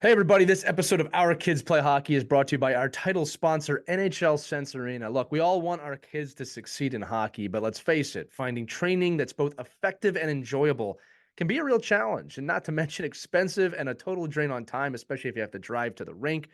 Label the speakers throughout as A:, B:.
A: Hey, everybody. This episode of Our Kids Play Hockey is brought to you by our title sponsor, NHL Sense Arena. Look, we all want our kids to succeed in hockey, but let's face it, finding training that's both effective and enjoyable can be a real challenge, and not to mention expensive and a total drain on time, especially if you have to drive to the rink,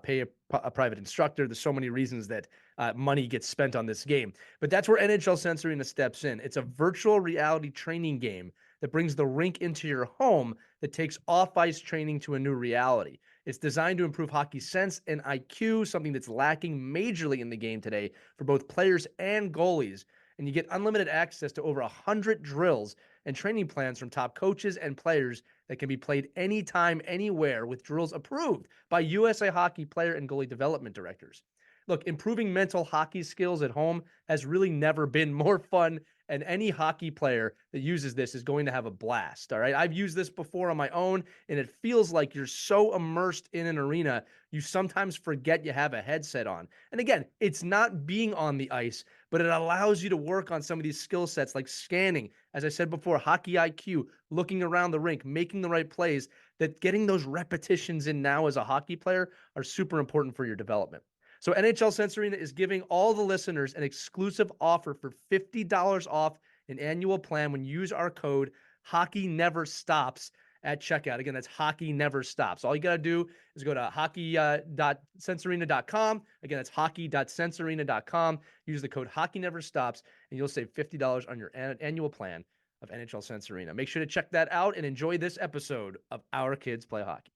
A: pay a private instructor. There's so many reasons that money gets spent on this game. But that's where NHL Sense Arena steps in. It's a virtual reality training game that brings the rink into your home that takes off-ice training to a new reality. It's designed to improve hockey sense and IQ, something that's lacking majorly in the game today for both players and goalies. And you get unlimited access to over 100 drills and training plans from top coaches and players that can be played anytime, anywhere, with drills approved by USA Hockey player and goalie development directors. Look, improving mental hockey skills at home has really never been more fun, and any hockey player that uses this is going to have a blast. All right. I've used this before on my own, and it feels like you're so immersed in an arena, you sometimes forget you have a headset on. And again, it's not being on the ice, but it allows you to work on some of these skill sets like scanning, as I said before, hockey IQ, looking around the rink, making the right plays, that getting those repetitions in now as a hockey player are super important for your development. So NHL Sense Arena is giving all the listeners an exclusive offer for $50 off an annual plan when you use our code Hockey Never Stops at checkout. Again, that's Hockey Never Stops. All you got to do is go to hockey.sensearena.com. Again, that's hockey.sensearena.com. Use the code Hockey Never Stops, and you'll save $50 on your annual plan of NHL Sense Arena. Make sure to check that out and enjoy this episode of Our Kids Play Hockey.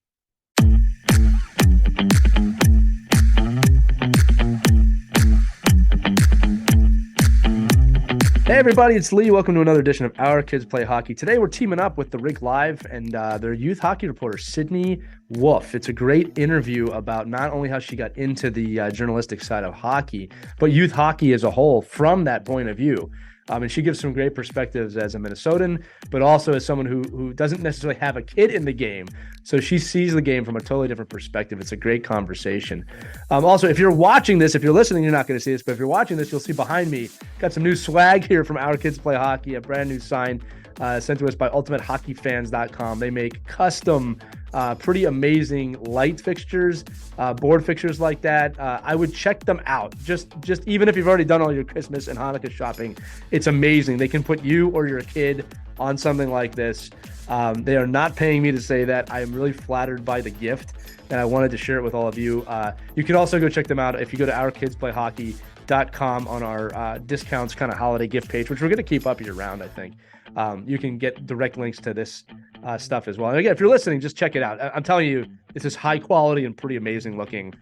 A: Hey everybody, it's Lee. Welcome to another edition of Our Kids Play Hockey. Today we're teaming up with the Rink Live and their youth hockey reporter, Sydney Wolf. It's a great interview about not only how she got into the journalistic side of hockey, but youth hockey as a whole from that point of view. And she gives some great perspectives as a Minnesotan, but also as someone who doesn't necessarily have a kid in the game. So she sees the game from a totally different perspective. It's a great conversation. Also, if you're watching this, if you're listening, you're not going to see this, but if you're watching this, you'll see behind me, got some new swag here from Our Kids Play Hockey, a brand new sign sent to us by ultimatehockeyfans.com. They make custom, pretty amazing light fixtures, board fixtures like that. I would check them out. Just even if you've already done all your Christmas and Hanukkah shopping, it's amazing. They can put you or your kid on something like this. They are not paying me to say that. I am really flattered by the gift, and I wanted to share it with all of you. You can also go check them out if you go to ourkidsplayhockey.com on our discounts kind of holiday gift page, which we're going to keep up year round, I think. You can get direct links to this stuff as well. And again, if you're listening, just check it out. I'm telling you, this is high quality and pretty amazing looking.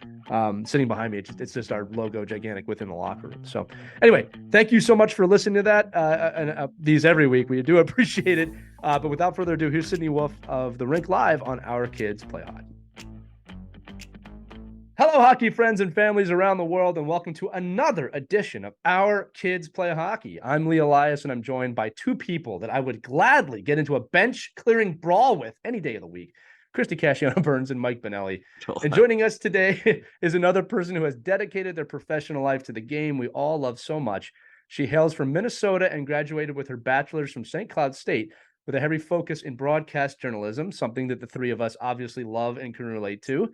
A: Sitting behind me, it's just our logo gigantic within the locker room. So anyway, thank you so much for listening to that. And these every week. We do appreciate it. But without further ado, here's Sydney Wolf of the Rink Live on Our Kids Play Hockey. Hello, hockey friends and families around the world, and welcome to another edition of Our Kids Play Hockey. I'm Lee Elias, and I'm joined by two people that I would gladly get into a bench-clearing brawl with any day of the week, Christy Casciano-Burns and Mike Benelli. And joining us today is another person who has dedicated their professional life to the game we all love so much. She hails from Minnesota and graduated with her bachelor's from St. Cloud State with a heavy focus in broadcast journalism, something that the three of us obviously love and can relate to.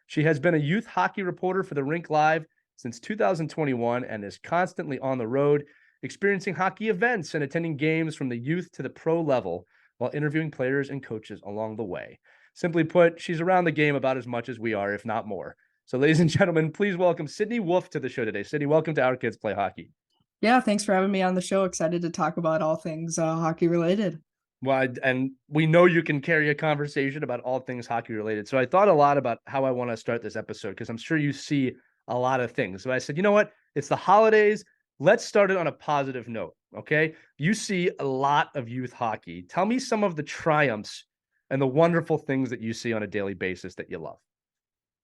A: She has been a youth hockey reporter for the Rink Live since 2021 and is constantly on the road, experiencing hockey events and attending games from the youth to the pro level while interviewing players and coaches along the way. Simply put, she's around the game about as much as we are, if not more. So ladies and gentlemen, please welcome Sydney Wolf to the show today. Sydney, welcome to Our Kids Play Hockey.
B: Yeah, thanks for having me on the show. Excited to talk about all things hockey related.
A: Well, and we know you can carry a conversation about all things hockey related. So I thought a lot about how I want to start this episode because I'm sure you see a lot of things. So I said, you know what? It's the holidays. Let's start it on a positive note. Okay. You see a lot of youth hockey. Tell me some of the triumphs and the wonderful things that you see on a daily basis that you love.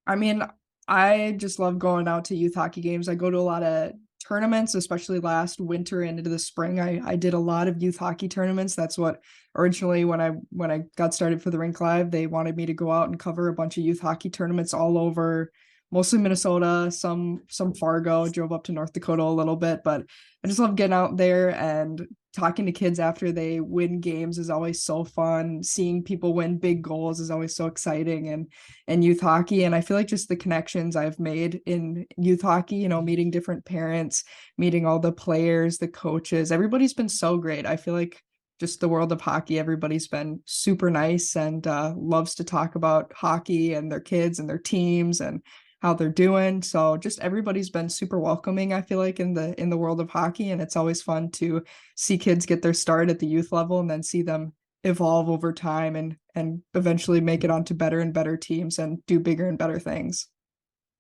B: I mean, I just love going out to youth hockey games. I go to a lot of tournaments, especially last winter and into the spring. I did a lot of youth hockey tournaments. That's what originally when I got started for the Rink Live, they wanted me to go out and cover a bunch of youth hockey tournaments all over, mostly Minnesota, some Fargo, drove up to North Dakota a little bit, but I just love getting out there and talking to kids after they win games is always so fun. Seeing people win big goals is always so exciting and youth hockey. And I feel like just the connections I've made in youth hockey, you know, meeting different parents, meeting all the players, the coaches, everybody's been so great. I feel like just the world of hockey, everybody's been super nice and loves to talk about hockey and their kids and their teams and how they're doing. So just everybody's been super welcoming, I feel like, in the world of hockey. And it's always fun to see kids get their start at the youth level and then see them evolve over time and eventually make it onto better and better teams and do bigger and better things.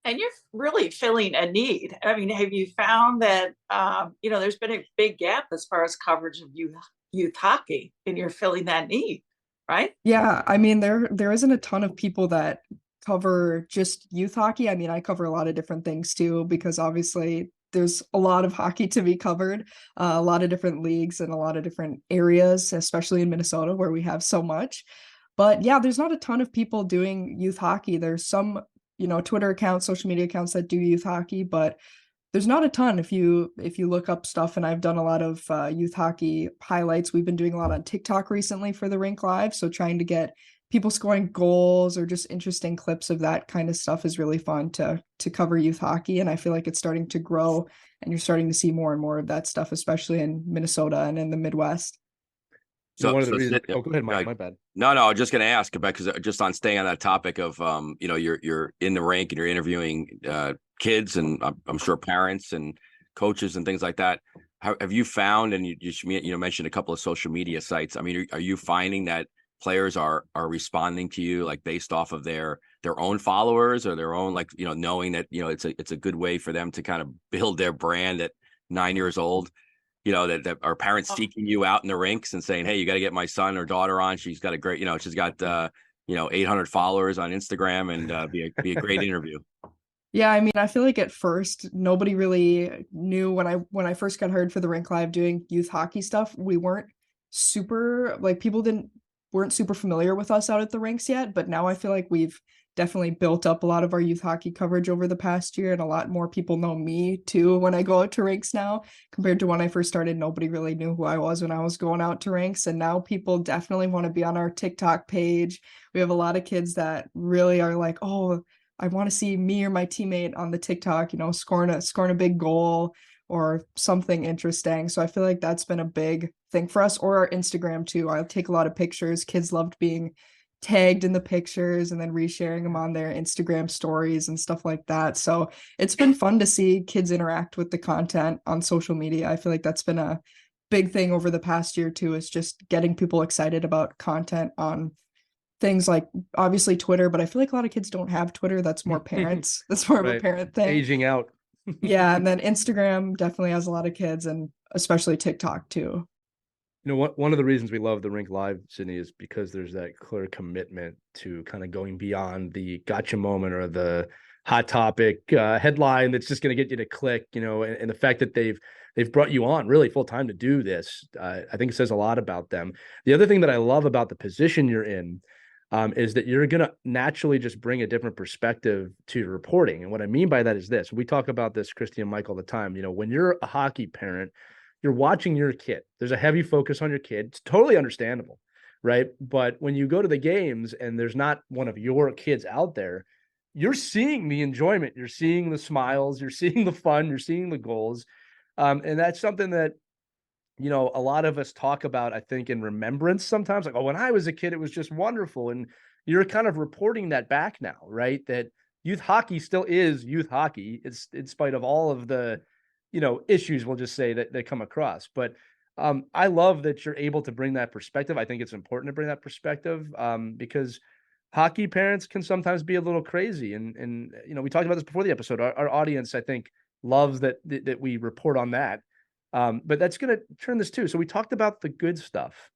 C: And you're really filling a need. I mean, have you found that there's been a big gap as far as coverage of youth hockey, and you're filling that need, right?
B: Yeah, I mean there isn't a ton of people that cover just youth hockey. I mean, I cover a lot of different things too because obviously there's a lot of hockey to be covered, a lot of different leagues and a lot of different areas, especially in Minnesota where we have so much. But yeah, there's not a ton of people doing youth hockey. There's some, you know, Twitter accounts, social media accounts that do youth hockey, but there's not a ton if you look up stuff. And I've done a lot of youth hockey highlights. We've been doing a lot on TikTok recently for the Rink Live, so trying to get people scoring goals or just interesting clips of that kind of stuff is really fun to cover youth hockey. And I feel like it's starting to grow and you're starting to see more and more of that stuff, especially in Minnesota and in the Midwest.
A: You know,
D: So,
A: one of the
D: so
A: reasons.
D: sit-
A: Oh, go ahead, Mike.
D: uh,
A: My bad.
D: no, I was just going to ask about because just on staying on that topic of you're in the rink and you're interviewing kids and I'm sure parents and coaches and things like that. Have you found, and you mentioned a couple of social media sites. I mean, are you finding that players are responding to you like based off of their own followers or their own, like, knowing that it's a good way for them to kind of build their brand at 9 years old? That are parents seeking you out in the rinks and saying, hey, you got to get my son or daughter on. She's got a great, she's got 800 followers on Instagram and be a great interview.
B: Yeah, I mean, I feel like at first nobody really knew when I first got hired for the Rink Live doing youth hockey stuff, we weren't super like people didn't weren't super familiar with us out at the rinks yet, but now I feel like we've definitely built up a lot of our youth hockey coverage over the past year and a lot more people know me too when I go out to rinks now compared to when I first started. Nobody really knew who I was when I was going out to rinks, and now people definitely want to be on our TikTok page. We have a lot of kids that really are like, "Oh, I want to see me or my teammate on the TikTok, you know, scoring a big goal or something interesting." So I feel like that's been a big thing for us, or our Instagram too. I take a lot of pictures. Kids loved being tagged in the pictures and then resharing them on their Instagram stories and stuff like that. So it's been fun to see kids interact with the content on social media. I feel like that's been a big thing over the past year too, is just getting people excited about content on things like obviously Twitter, but I feel like a lot of kids don't have Twitter. That's more parents. That's more of a
A: Right.
B: parent thing.
A: Aging out.
B: Yeah, and then Instagram definitely has a lot of kids, and especially TikTok too.
A: You know what? One of the reasons we love the Rink Live, Sydney, is because there's that clear commitment to kind of going beyond the gotcha moment or the hot topic headline that's just going to get you to click. And the fact that they've brought you on really full time to do this, I think it says a lot about them. The other thing that I love about the position you're in is that you're going to naturally just bring a different perspective to your reporting. And what I mean by that is this: we talk about this, Christy and Mike, all the time. When you're a hockey parent, you're watching your kid. There's a heavy focus on your kid. It's totally understandable, right? But when you go to the games and there's not one of your kids out there, you're seeing the enjoyment, you're seeing the smiles, you're seeing the fun, you're seeing the goals. And that's something that, a lot of us talk about, I think, in remembrance sometimes, like, oh, when I was a kid, it was just wonderful. And you're kind of reporting that back now, right? That youth hockey still is youth hockey. It's in spite of all of the, issues, we'll just say, that come across. But I love that you're able to bring that perspective. I think it's important to bring that perspective because hockey parents can sometimes be a little crazy. And we talked about this before the episode. Our audience, I think, loves that we report on that. But that's going to turn this too. So we talked about the good stuff.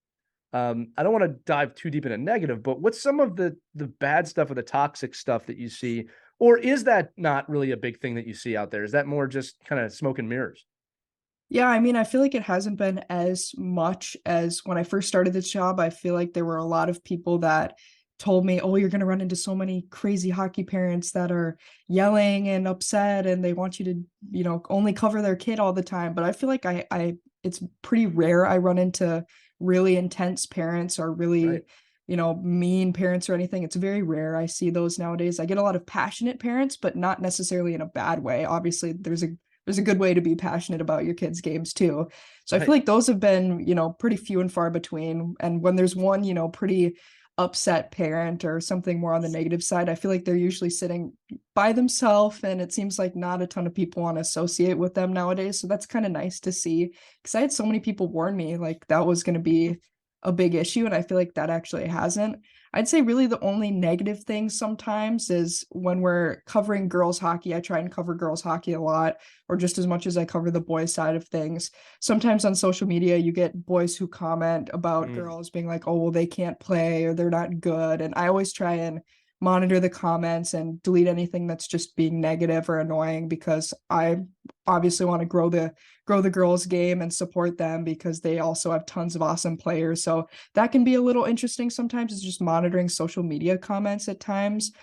A: I don't want to dive too deep into negative, but what's some of the bad stuff or the toxic stuff that you see? Or is that not really a big thing that you see out there? Is that more just kind of smoke and mirrors?
B: Yeah, I mean, I feel like it hasn't been as much as when I first started this job. I feel like there were a lot of people that told me, "Oh, you're going to run into so many crazy hockey parents that are yelling and upset and they want you to, only cover their kid all the time." But I feel like I it's pretty rare I run into really intense parents or really,
A: Right.
B: mean parents or anything. It's very rare I see those nowadays. I get a lot of passionate parents, but not necessarily in a bad way. Obviously, there's a good way to be passionate about your kids' games too. So I feel
A: Right.
B: like those have been, pretty few and far between. And when there's one, pretty upset parent or something more on the negative side, I feel like they're usually sitting by themselves, and it seems like not a ton of people want to associate with them nowadays. So that's kind of nice to see, because I had so many people warn me like that was going to be a big issue, and I feel like that actually hasn't. I'd say really the only negative thing sometimes is when we're covering girls hockey. I try and cover girls hockey a lot, or just as much as I cover the boys side of things. Sometimes on social media, you get boys who comment about girls being like, oh, well, they can't play or they're not good. And I always try and monitor the comments and delete anything that's just being negative or annoying, because I obviously want to grow the girls game and support them, because they also have tons of awesome players. So that can be a little interesting sometimes, is just monitoring social media comments at times.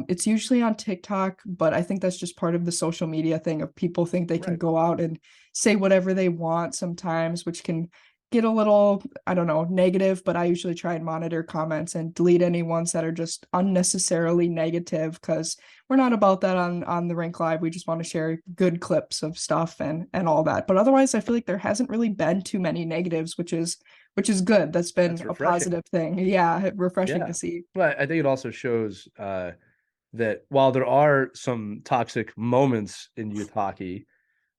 B: It's usually on TikTok, but I think that's just part of the social media thing of people think they can
A: Right.
B: go out and say whatever they want sometimes, which can get a little, I don't know, negative. But I usually try and monitor comments and delete any ones that are just unnecessarily negative, because we're not about that on the Rink Live. We just want to share good clips of stuff and all that. But otherwise, I feel like there hasn't really been too many negatives, which is good. That's been
A: That's
B: a
A: refreshing.
B: positive thing. Yeah, refreshing
A: Yeah.
B: to see.
A: Well, I think it also shows that while there are some toxic moments in youth hockey,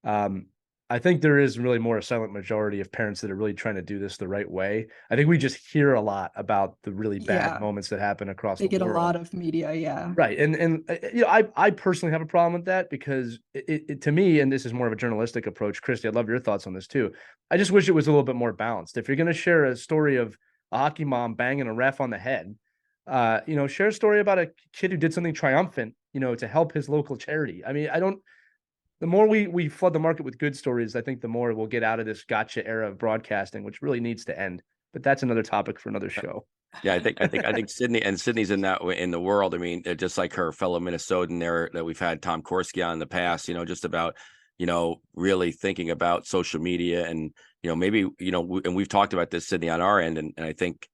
A: um, I think there is really more a silent majority of parents that are really trying to do this the right way. I think we just hear a lot about the really bad
B: Yeah,
A: moments that happen across
B: they
A: the
B: get a
A: world.
B: lot of media. Yeah.
A: Right. I personally have a problem with that, because to me, and this is more of a journalistic approach, Christy, I'd love your thoughts on this too. I just wish it was a little bit more balanced. If you're going to share a story of a hockey mom banging a ref on the head, share a story about a kid who did something triumphant, to help his local charity. I mean, the more we flood the market with good stories, I think the more we'll get out of this gotcha era of broadcasting, which really needs to end. But that's another topic for another show.
D: Yeah, I think Sydney's in that way in the world. I mean, just like her fellow Minnesotan there that we've had Tom Korski on in the past, just about, really thinking about social media and, maybe, and we've talked about this, Sydney, on our end. And I think,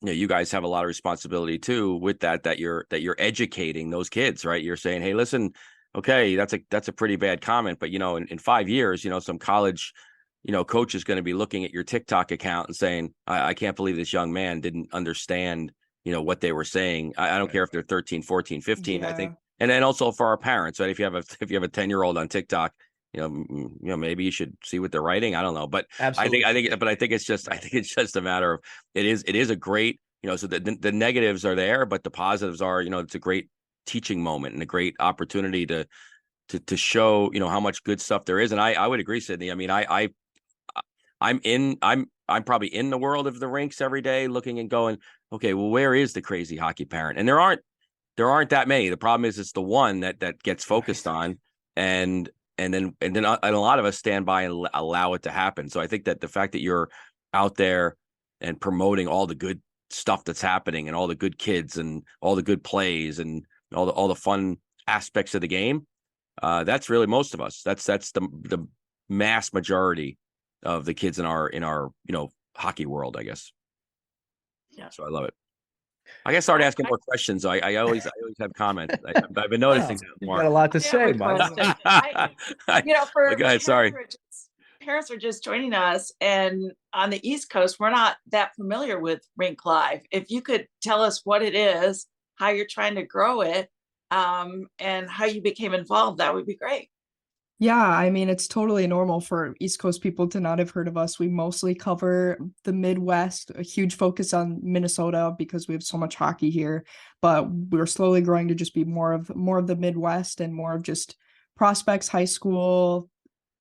D: you guys have a lot of responsibility too with that you're educating those kids, right? You're saying, hey, listen, okay, that's a pretty bad comment, but, in 5 years, some college coach is going to be looking at your TikTok account and saying, I can't believe this young man didn't understand, what they were saying. I don't care if they're 13, 14, 15, I think.
B: Yeah.
D: And then also for our parents, right? If you have a 10-year-old on TikTok, maybe you should see what they're writing. I don't know, but
A: Absolutely.
D: I think it's just a matter of, it is a great, so the negatives are there, but the positives are, it's a great teaching moment and a great opportunity to show, how much good stuff there is. And I would agree, Sydney. I mean, I'm probably in the world of the rinks every day looking and going, okay, well, where is the crazy hockey parent? And there aren't that many. The problem is it's the one that gets focused on, and then a lot of us stand by and allow it to happen. So I think that the fact that you're out there and promoting all the good stuff that's happening and all the good kids and all the good plays and all the fun aspects of the game, that's really most of us. That's the mass majority of the kids in our hockey world, I guess.
C: Yeah.
D: So I love it. I guess start asking more questions. I always have comments. I've been noticing that
A: You
D: more.
A: got a lot to
C: I
A: say,
C: have a
A: Mike.
C: question.
D: For go ahead. Sorry.
C: Parents are just joining us, and on the East Coast, we're not that familiar with Rink Live. If you could tell us what it is, how you're trying to grow it, and how you became involved, that would be great.
B: Yeah, I mean, it's totally normal for East Coast people to not have heard of us. We mostly cover the Midwest, a huge focus on Minnesota because we have so much hockey here, but we're slowly growing to just be more of the Midwest and more of just prospects, high school,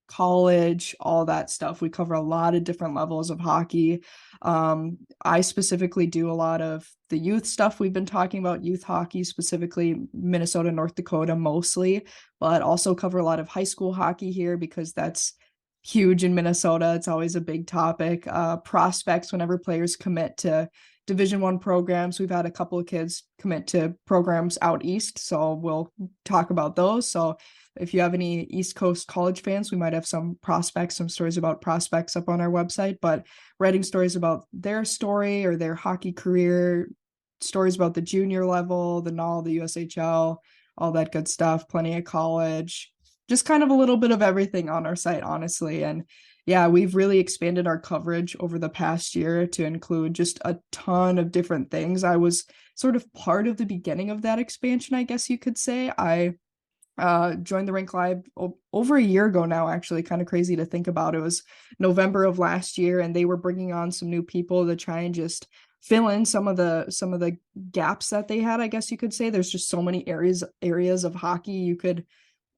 B: college, all that stuff. We cover a lot of different levels of hockey. I specifically do a lot of the youth stuff we've been talking about, youth hockey, specifically Minnesota, North Dakota mostly, but also cover a lot of high school hockey here because that's huge in Minnesota. It's always a big topic. Prospects, whenever players commit to Division I programs. We've had a couple of kids commit to programs out east, so we'll talk about those. So if you have any East Coast college fans, we might have some prospects, some stories about prospects up on our website, but writing stories about their story or their hockey career, stories about the junior level, the NAL, the USHL, all that good stuff, plenty of college, just kind of a little bit of everything on our site, honestly. And yeah, we've really expanded our coverage over the past year to include just a ton of different things. I was sort of part of the beginning of that expansion, I guess you could say. I joined the Rink Live over a year ago now, actually. Kind of crazy to think about. It was November of last year, and they were bringing on some new people to try and just fill in some of the gaps that they had, I guess you could say. There's just so many areas of hockey. You could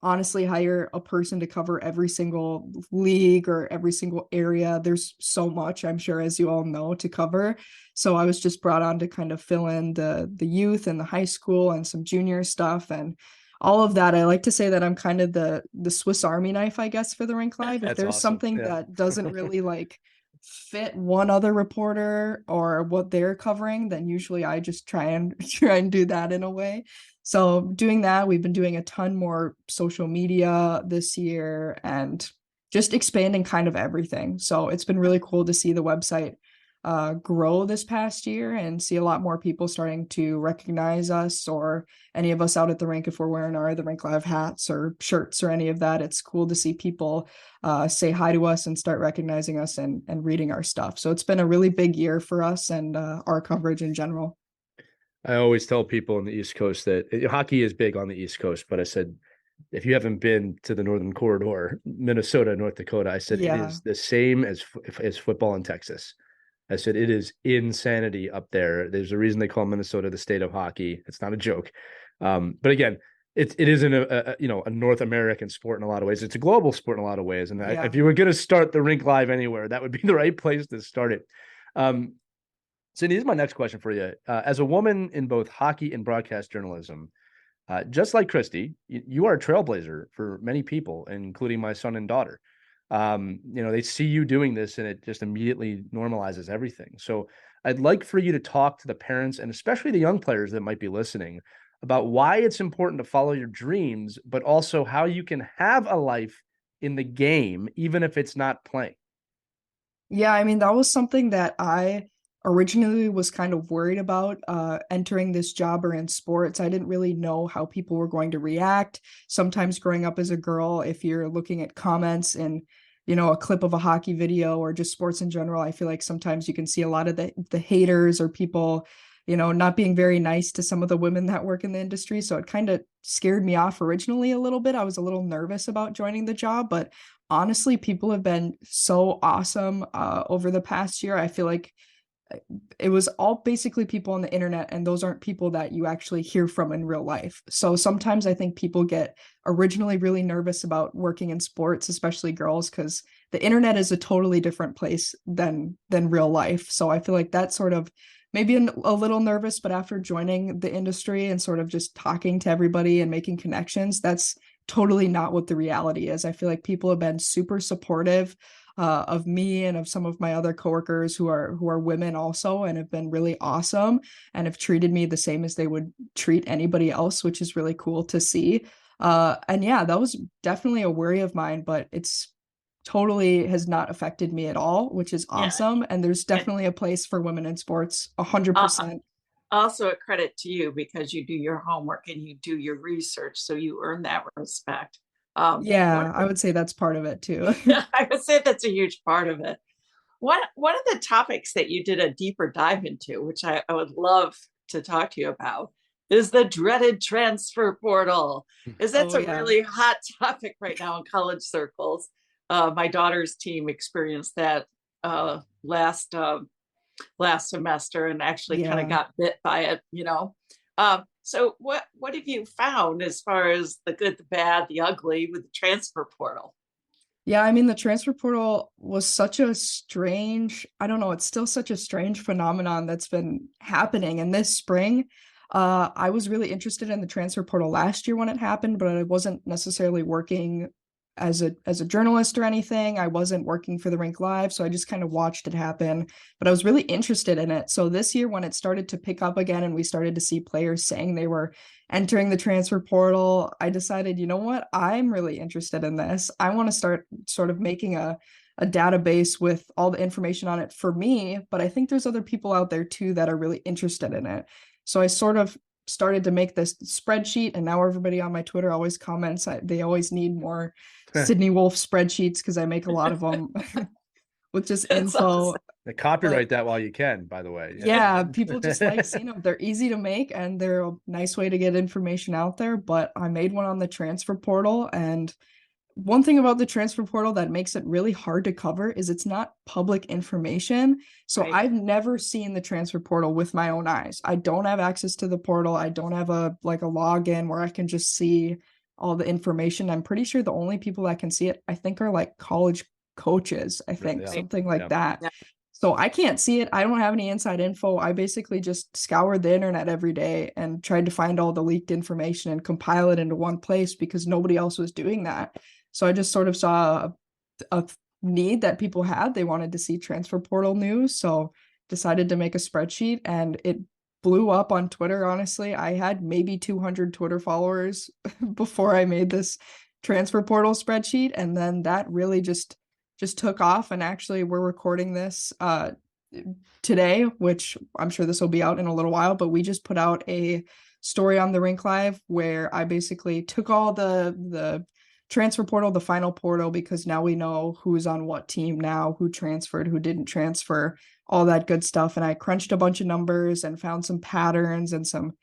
B: honestly hire a person to cover every single league or every single area. There's so much, I'm sure, as you all know, to cover. So I was just brought on to kind of fill in the youth and the high school and some junior stuff and all of that. I like to say that I'm kind of the Swiss Army knife, I guess, for the Rink Live. If
A: That's
B: there's
A: awesome.
B: something
A: Yeah.
B: that doesn't really like fit one other reporter or what they're covering, then usually I just try and do that in a way. So doing that, we've been doing a ton more social media this year and just expanding kind of everything. So it's been really cool to see the website grow this past year and see a lot more people starting to recognize us or any of us out at the rink if we're wearing the Rink Live hats or shirts or any of that. It's cool to see people say hi to us and start recognizing us and reading our stuff. So it's been a really big year for us and our coverage in general.
A: I always tell people on the East Coast that hockey is big on the East Coast, but I said, if you haven't been to the Northern Corridor, Minnesota, North Dakota, I said, it is the same as football in Texas. I said, it is insanity up there. There's a reason they call Minnesota the state of hockey. It's not a joke. But again, it isn't a North American sport in a lot of ways. It's a global sport in a lot of ways. And if you were going to start the Rink Live anywhere, that would be the right place to start it. Cindy, this is my next question for you. As a woman in both hockey and broadcast journalism, just like Christy, you are a trailblazer for many people, including my son and daughter. They see you doing this and it just immediately normalizes everything. So I'd like for you to talk to the parents and especially the young players that might be listening about why it's important to follow your dreams, but also how you can have a life in the game, even if it's not playing.
B: Yeah, I mean, that was something that I originally was kind of worried about entering this job or in sports. I didn't really know how people were going to react. Sometimes growing up as a girl, if you're looking at comments in, a clip of a hockey video or just sports in general, I feel like sometimes you can see a lot of the haters or people, not being very nice to some of the women that work in the industry. So it kind of scared me off originally a little bit. I was a little nervous about joining the job, but honestly, people have been so awesome over the past year. I feel like it was all basically people on the internet, and those aren't people that you actually hear from in real life. So sometimes I think people get originally really nervous about working in sports, especially girls, because the internet is a totally different place than real life. So I feel like that sort of maybe a little nervous, but after joining the industry and sort of just talking to everybody and making connections, that's totally not what the reality is. I feel like people have been super supportive of me and of some of my other coworkers who are women also, and have been really awesome and have treated me the same as they would treat anybody else, which is really cool to see. And yeah, that was definitely a worry of mine, but it's totally has not affected me at all, which is awesome. And there's definitely a place for women in sports, 100%.
C: Also a credit to you because you do your homework and you do your research, so you earn that respect.
B: I would say that's part of it too.
C: I would say that's a huge part of it. One of the topics that you did a deeper dive into, which I would love to talk to you about, is the dreaded transfer portal. That's a really hot topic right now in college circles. My daughter's team experienced that last semester and actually kind of got bit by it, So what have you found as far as the good, the bad, the ugly with the transfer portal?
B: Yeah, I mean, the transfer portal was such a strange, I don't know, it's still such a strange phenomenon that's been happening. And this spring, I was really interested in the transfer portal last year when it happened, but I wasn't necessarily working as a journalist or anything. I wasn't working for the Rink Live, so I just kind of watched it happen, but I was really interested in it. So this year when it started to pick up again and we started to see players saying they were entering the transfer portal, I decided, you know what, I'm really interested in this. I want to start sort of making a database with all the information on it for me, but I think there's other people out there too that are really interested in it. So I sort of started to make this spreadsheet, and now everybody on my Twitter always comments they always need more Sydney Wolf spreadsheets because I make a lot of them with just
C: That's
B: info.
C: awesome.
A: They copyright that while you can, by the way.
B: Yeah, people just like seeing them. They're easy to make and they're a nice way to get information out there. But I made one on the transfer portal, and one thing about the transfer portal that makes it really hard to cover is it's not public information. So
C: Right.
B: I've never seen the transfer portal with my own eyes. I don't have access to the portal. I don't have a login where I can just see all the information. I'm pretty sure the only people that can see it, I think, are like college coaches, I think,
A: Yeah.
B: something like
A: Yeah.
B: that.
C: Yeah.
B: So I can't see it. I don't have any inside info. I basically just scoured the internet every day and tried to find all the leaked information and compile it into one place because nobody else was doing that. So I just sort of saw a need that people had. They wanted to see transfer portal news. So decided to make a spreadsheet, and it blew up on Twitter. Honestly, I had maybe 200 Twitter followers before I made this transfer portal spreadsheet. And then that really just took off. And actually we're recording this today, which I'm sure this will be out in a little while, but we just put out a story on the Rink Live where I basically took all the transfer portal, the final portal, because now we know who's on what team now, who transferred, who didn't transfer, all that good stuff. And I crunched a bunch of numbers and found some patterns and some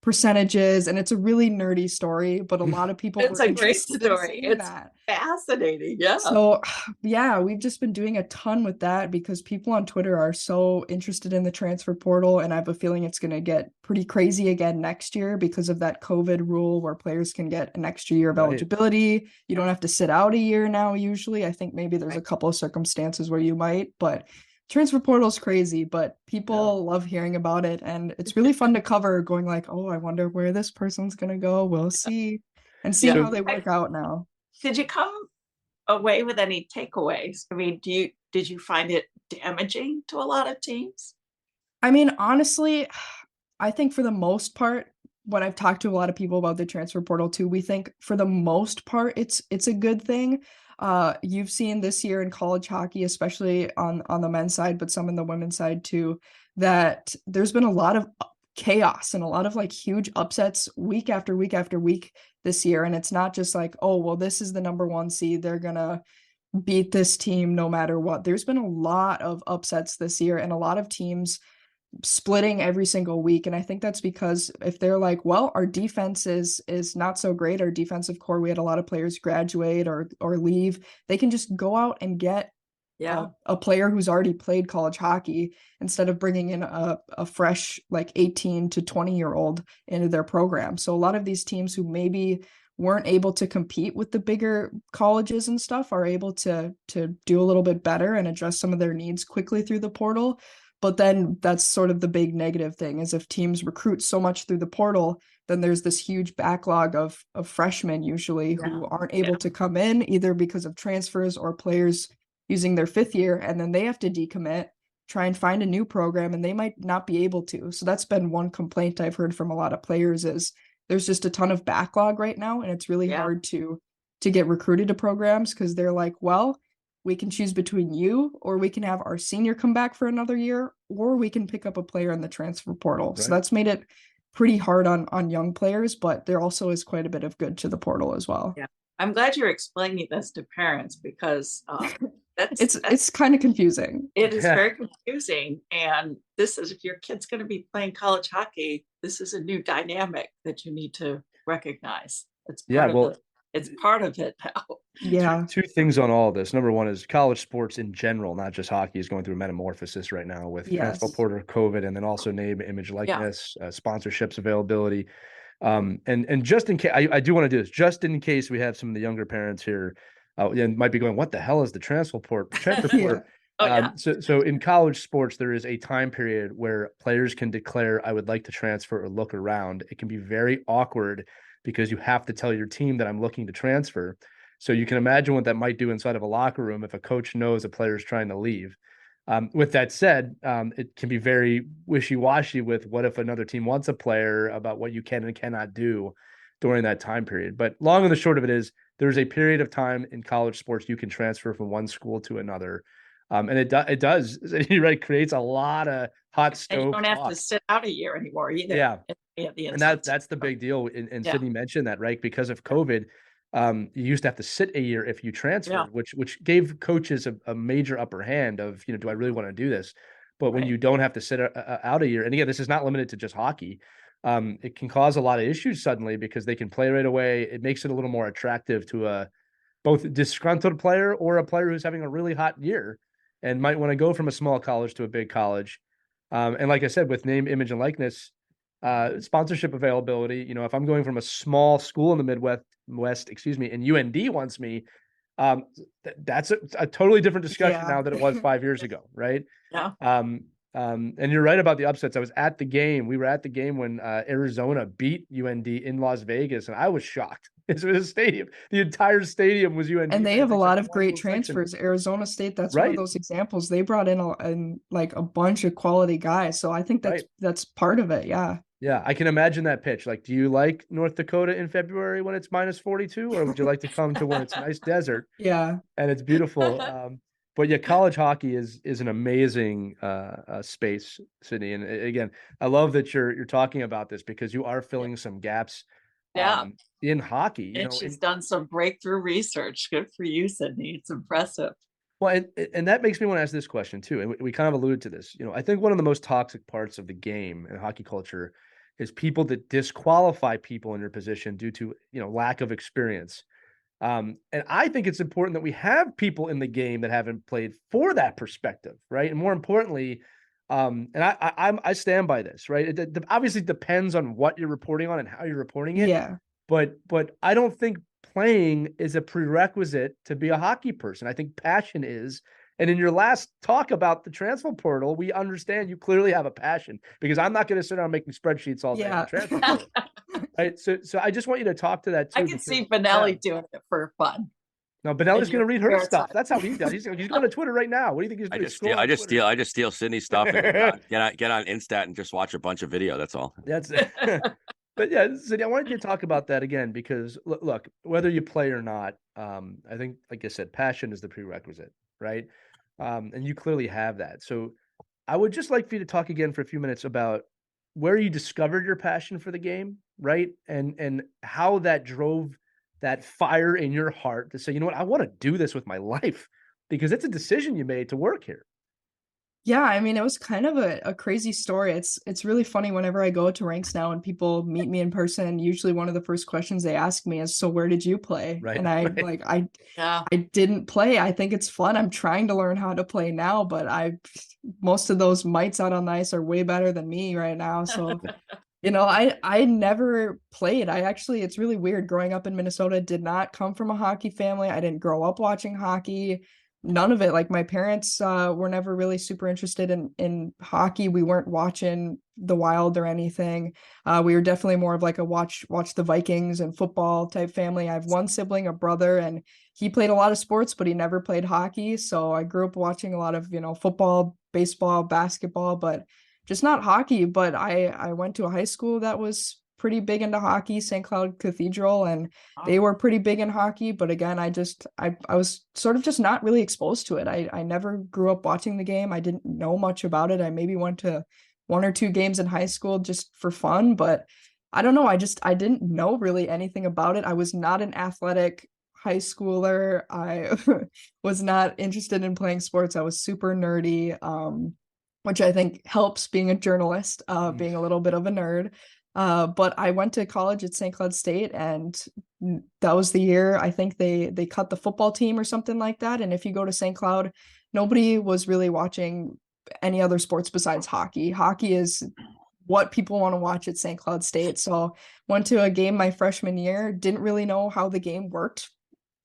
B: percentages, and it's a really nerdy story, but a lot of people
C: It's
B: were
C: a great
B: interested in
C: story.
B: seeing
C: It's
B: that.
C: fascinating. Yeah.
B: So yeah, we've just been doing a ton with that because people on Twitter are so interested in the transfer portal, and I have a feeling it's going to get pretty crazy again next year because of that COVID rule where players can get an extra year of
A: Right.
B: eligibility. You don't have to sit out a year now usually. I think maybe there's a
C: Right.
B: couple of circumstances where you might, but transfer portal is crazy, but people love hearing about it, and it's really fun to cover, going like, oh, I wonder where this person's going to go. We'll see. And see
C: Yeah.
B: how they work out now.
C: Did you come away with any takeaways? I mean, did you find it damaging to a lot of teams?
B: I mean, honestly, I think for the most part, when I've talked to a lot of people about the transfer portal too, we think for the most part it's a good thing. You've seen this year in college hockey, especially on the men's side, but some in the women's side too, that there's been a lot of chaos and a lot of like huge upsets week after week after week this year. And it's not just like, oh, well, this is the number one seed, they're gonna beat this team no matter what. There's been a lot of upsets this year and a lot of teams splitting every single week. And I think that's because if they're like, well, our defense is not so great, our defensive core, we had a lot of players graduate or leave, they can just go out and get a player who's already played college hockey instead of bringing in a fresh like 18 to 20-year-old into their program. So a lot of these teams who maybe weren't able to compete with the bigger colleges and stuff are able to do a little bit better and address some of their needs quickly through the portal. But then that's sort of the big negative thing, is if teams recruit so much through the portal, then there's this huge backlog of freshmen usually who aren't able to come in either because of transfers or players using their fifth year, and then they have to decommit, try and find a new program, and they might not be able to. So that's been one complaint I've heard from a lot of players, is there's just a ton of backlog right now, and it's really hard to get recruited to programs because they're like, well, we can choose between you, or we can have our senior come back for another year, or we can pick up a player in the transfer portal. Right. So that's made it pretty hard on young players, but there also is quite a bit of good to the portal as well.
C: Yeah, I'm glad you're explaining this to parents because
B: it's kind of confusing.
C: It is very confusing, and this is, if your kid's going to be playing college hockey, this is a new dynamic that you need to recognize. It's part of it now.
B: Yeah.
A: Two things on all of this. Number one is college sports in general, not just hockey, is going through a metamorphosis right now with transfer portal, COVID, and then also name, image, likeness, sponsorships availability. And just in case, I do want to do this, just in case we have some of the younger parents here, and might be going, what the hell is the transfer port? So in college sports, there is a time period where players can declare, I would like to transfer or look around. It can be very awkward because you have to tell your team that I'm looking to transfer. So you can imagine what that might do inside of a locker room if a coach knows a player is trying to leave. With that said, it can be very wishy-washy with what if another team wants a player about what you can and cannot do during that time period. But long and the short of it is there's a period of time in college sports you can transfer from one school to another. And it does, you're right, creates a lot of hot stove
C: And you don't have
A: talk.
C: to sit out a year anymore either.
A: Yeah.
C: The
A: And that's the big deal. And
C: Yeah.
A: Sydney mentioned that, right? Because of COVID, you used to have to sit a year if you transferred,
C: Yeah.
A: which gave coaches a major upper hand of, do I really want to do this? But when
C: Right.
A: you don't have to sit out a year, and again, this is not limited to just hockey, it can cause a lot of issues suddenly because they can play right away. It makes it a little more attractive to a both disgruntled player or a player who's having a really hot year and might want to go from a small college to a big college. And like I said, with name, image, and likeness, sponsorship availability, if I'm going from a small school in the West, and UND wants me, that's a totally different discussion now than it was 5 years ago, right?
C: Yeah.
A: And you're right about the upsets. I was at the game. We were at the game when Arizona beat UND in Las Vegas, and I was shocked. It was a stadium. The entire stadium was UND.
B: And they have a lot of great
A: section.
B: transfers. Arizona State, that's one of
A: Right.
B: those examples. They brought in like a bunch of quality guys. So I think that's part of it. Yeah.
A: Yeah, I can imagine that pitch. Like, do you like North Dakota in February when it's minus 42, or would you like to come to when it's a nice desert
B: Yeah.
A: and it's beautiful? But yeah, college hockey is an amazing space, Sydney. And again, I love that you're talking about this because you are filling some gaps.
C: Yeah.
A: In hockey,
C: and she's done some breakthrough research. Good for you, Sydney. It's impressive.
A: Well, and that makes me want to ask this question too. And we kind of alluded to this. I think one of the most toxic parts of the game and hockey culture is people that disqualify people in your position due to, lack of experience. And I think it's important that we have people in the game that haven't played for that perspective, right? And more importantly, and I stand by this, right? It obviously depends on what you're reporting on and how you're reporting it.
B: Yeah.
A: But I don't think playing is a prerequisite to be a hockey person. I think passion is. And in your last talk about the transfer portal, we understand you clearly have a passion because I'm not going to sit around making spreadsheets all day. On the transfer portal, right? So I just want you to talk to that too.
C: I can see Benelli doing it for fun.
A: No, Benelli's going to read her stuff. That's how he does. He's going to Twitter right now. What do you think he's doing?
D: I just steal Sydney's stuff and get on Instat and just watch a bunch of video. That's all.
A: That's it. But yeah, Sydney, I wanted you to talk about that again because look, whether you play or not, I think, like I said, passion is the prerequisite, right? And you clearly have that. So I would just like for you to talk again for a few minutes about where you discovered your passion for the game, right? And how that drove that fire in your heart to say, you know what, I want to do this with my life because it's a decision you made to work here.
B: Yeah, I mean, it was kind of a crazy story. It's really funny whenever I go to Rinks now and people meet me in person, usually one of the first questions they ask me is, so where did you play?
A: Right.
B: And I didn't play. I think it's fun. I'm trying to learn how to play now, but most of those mites out on the ice are way better than me right now. So, I never played. It's really weird. Growing up in Minnesota, did not come from a hockey family. I didn't grow up watching hockey. None of it. Like my parents were never really super interested in hockey. We weren't watching the Wild or anything. We were definitely more of like a watch the Vikings and football type family. I have one sibling, a brother, and he played a lot of sports, but he never played hockey. So I grew up watching a lot of, football, baseball, basketball, but just not hockey. But I went to a high school that was pretty big into hockey, St. Cloud Cathedral, and they were pretty big in hockey. But again, I was sort of just not really exposed to it. I never grew up watching the game. I didn't know much about it. I maybe went to 1 or 2 games in high school just for fun, but I don't know. I didn't know really anything about it. I was not an athletic high schooler. I was not interested in playing sports. I was super nerdy, which I think helps being a journalist, being a little bit of a nerd. But I went to college at St. Cloud State, and that was the year I think they cut the football team or something like that. And if you go to St. Cloud, nobody was really watching any other sports besides hockey. Hockey is what people want to watch at St. Cloud State. So went to a game my freshman year, didn't really know how the game worked,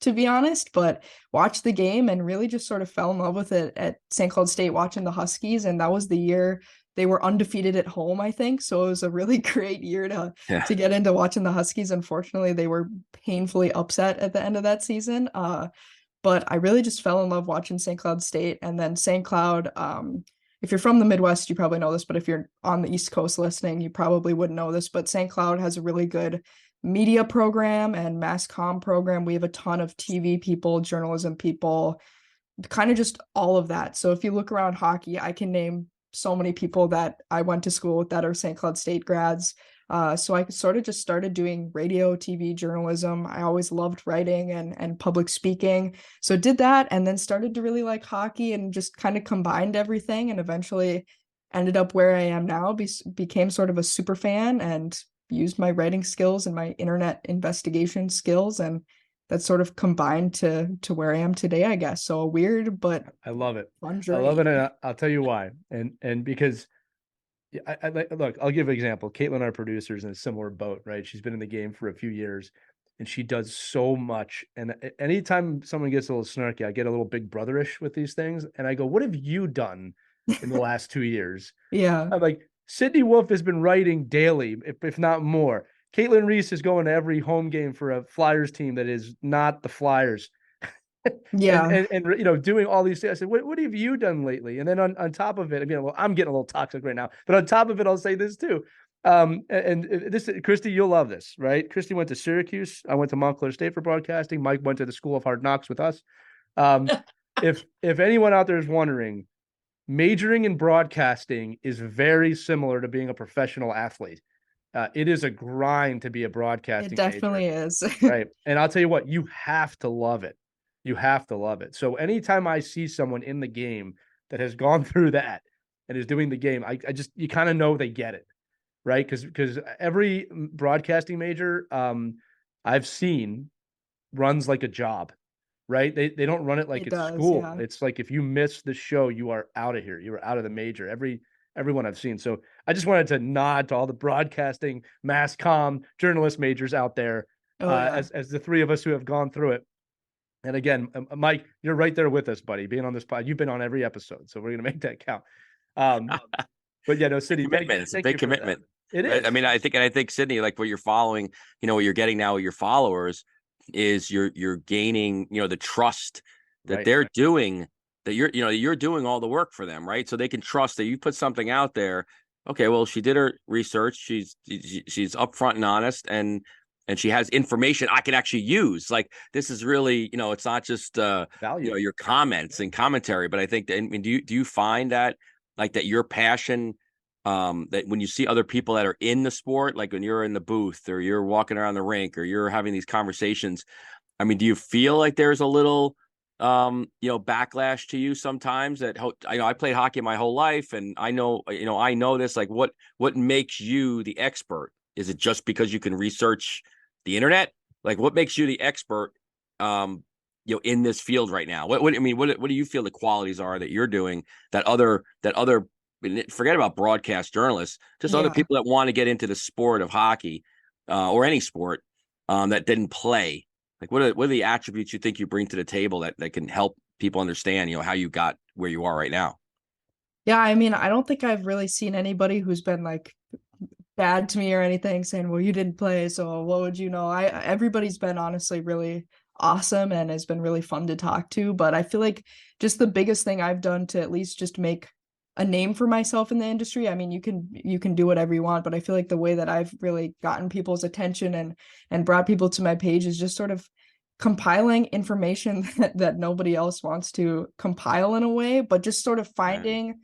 B: to be honest, but watched the game and really just sort of fell in love with it at St. Cloud State watching the Huskies. And that was the year they were undefeated at home, I think. So it was a really great year
D: Yeah.
B: to get into watching the Huskies. Unfortunately, they were painfully upset at the end of that season. But I really just fell in love watching St. Cloud State. And then St. Cloud, if you're from the Midwest, you probably know this, but if you're on the East Coast listening, you probably wouldn't know this, but St. Cloud has a really good media program and mass comm program. We have a ton of TV people, journalism people, kind of just all of that. So if you look around hockey, I can name so many people that I went to school with that are St. Cloud State grads. So I sort of just started doing radio, TV, journalism. I always loved writing and public speaking. So did that and then started to really like hockey and just kind of combined everything and eventually ended up where I am now, became sort of a super fan and used my writing skills and my internet investigation skills, and that sort of combined to where I am today, I guess. So a weird but
A: I love it.
B: fun
A: I
B: journey.
A: love it, and I'll tell you why. And because I look, I'll give an example. Caitlin, our producer, is in a similar boat, right? She's been in the game for a few years, and she does so much. And anytime someone gets a little snarky, I get a little big brotherish with these things, and I go, "What have you done in the last 2 years?"
B: Yeah.
A: I'm like, Sydney Wolf has been writing daily, if not more. Caitlin Reese is going to every home game for a Flyers team that is not the Flyers.
B: Yeah.
A: and you know, doing all these things. I said, what have you done lately? And then on top of it, again, well, I'm getting a little toxic right now, but on top of it, I'll say this too. And this, Christy, you'll love this, right? Christy went to Syracuse. I went to Montclair State for broadcasting. Mike went to the School of Hard Knocks with us. If anyone out there is wondering, majoring in broadcasting is very similar to being a professional athlete. It is a grind to be a broadcasting
B: It definitely
A: major,
B: is.
A: right? And I'll tell you what, you have to love it. You have to love it. So anytime I see someone in the game that has gone through that and is doing the game, I just, you kind of know they get it, right? Because every broadcasting major I've seen runs like a job, right? They don't run it like
B: It
A: it's
B: does,
A: school.
B: yeah.
A: It's like if you miss the show, you are out of here. You are out of the major. Everyone I've seen. So I just wanted to nod to all the broadcasting, mass comm, journalist majors out there,
B: Oh, yeah.
A: as the three of us who have gone through it. And again, Mike, you're right there with us, buddy. Being on this pod, you've been on every episode, so we're gonna make that count. But yeah, no, City,
D: Commitment. It's a big commitment.
A: It is.
D: I mean, I think Sydney, like what you're following, you know, what you're getting now with your followers is you're gaining, you know, the trust that
A: Right.
D: they're doing, that you're doing all the work for them, right? So they can trust that you put something out there. Okay, well, she did her research. She's upfront and honest, and she has information I can actually use. Like, this is really, you know, it's not just
A: value.
D: you know, your comments and commentary, but I think that, I mean, do you find that, like, that your passion, that when you see other people that are in the sport, like when you're in the booth or you're walking around the rink or you're having these conversations, I mean, do you feel like there's a little you know, backlash to you sometimes? That, I know I played hockey my whole life, and I know this, like, what makes you the expert? Is it just because you can research the internet? Like, what makes you the expert you know, in this field right now? What I mean, what do you feel the qualities are that you're doing that other forget about broadcast journalists, just other
B: Yeah.
D: people that want to get into the sport of hockey or any sport that didn't play? Like, what are the attributes you think you bring to the table that can help people understand, you know, how you got where you are right now?
B: Yeah, I mean, I don't think I've really seen anybody who's been like bad to me or anything saying, well, you didn't play, so what would you know? Everybody's been honestly really awesome and has been really fun to talk to. But I feel like just the biggest thing I've done to at least just make a name for myself in the industry. I mean, you can do whatever you want, but I feel like the way that I've really gotten people's attention and brought people to my page is just sort of compiling information that nobody else wants to compile in a way, but just sort of finding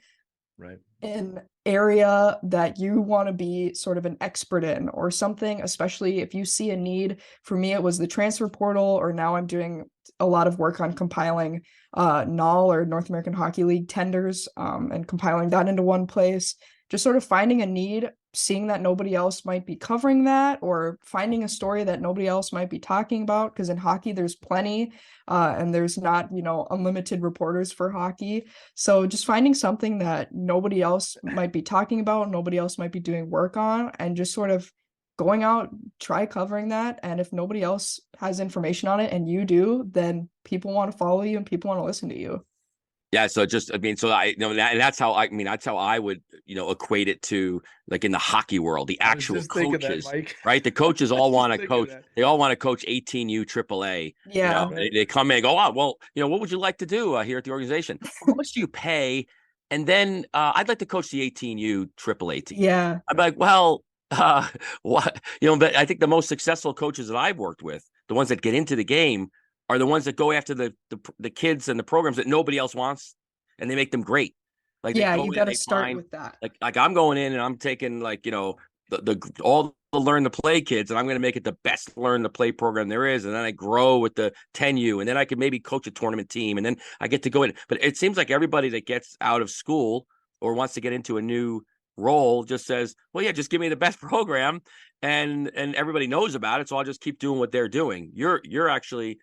A: Right.
B: an area that you want to be sort of an expert in or something, especially if you see a need. For me, it was the transfer portal, or now I'm doing a lot of work on compiling NAL, or North American Hockey League tenders, and compiling that into one place. Just sort of finding a need, seeing that nobody else might be covering that, or finding a story that nobody else might be talking about. Because in hockey, there's plenty, and there's not, unlimited reporters for hockey. So just finding something that nobody else might be talking about, nobody else might be doing work on, and just sort of going out, try covering that. And if nobody else has information on it and you do, then people want to follow you and people want to listen to you.
D: Yeah, so just I mean, so and that's how that's how I would equate it to like in the hockey world, the
A: I was
D: actual
A: just thinking that,
D: coaches,
A: Mike.
D: right? The coaches
A: I was
D: all
A: just
D: want to
A: thinking
D: coach.
A: that.
D: They all want to coach 18U AAA.
B: Yeah.
A: Right.
D: They come in and go, oh well, what would you like to do here at the organization? Well, how much do you pay? And then I'd like to coach the 18U AAA team.
B: Yeah.
D: I'm like, well, what but I think the most successful coaches that I've worked with, the ones that get into the game, are the ones that go after the kids and the programs that nobody else wants, and they make them great. Like they
B: Yeah,
D: go
B: you
D: in
B: got
D: and
B: to
D: they
B: start
D: find
B: with that.
D: like I'm going in and I'm taking like the all the learn to play kids, and I'm going to make it the best learn to play program there is, and then I grow with the 10U, and then I could maybe coach a tournament team, and then I get to go in. But it seems like everybody that gets out of school or wants to get into a new role just says, well, yeah, just give me the best program, and everybody knows about it, so I'll just keep doing what they're doing. You're actually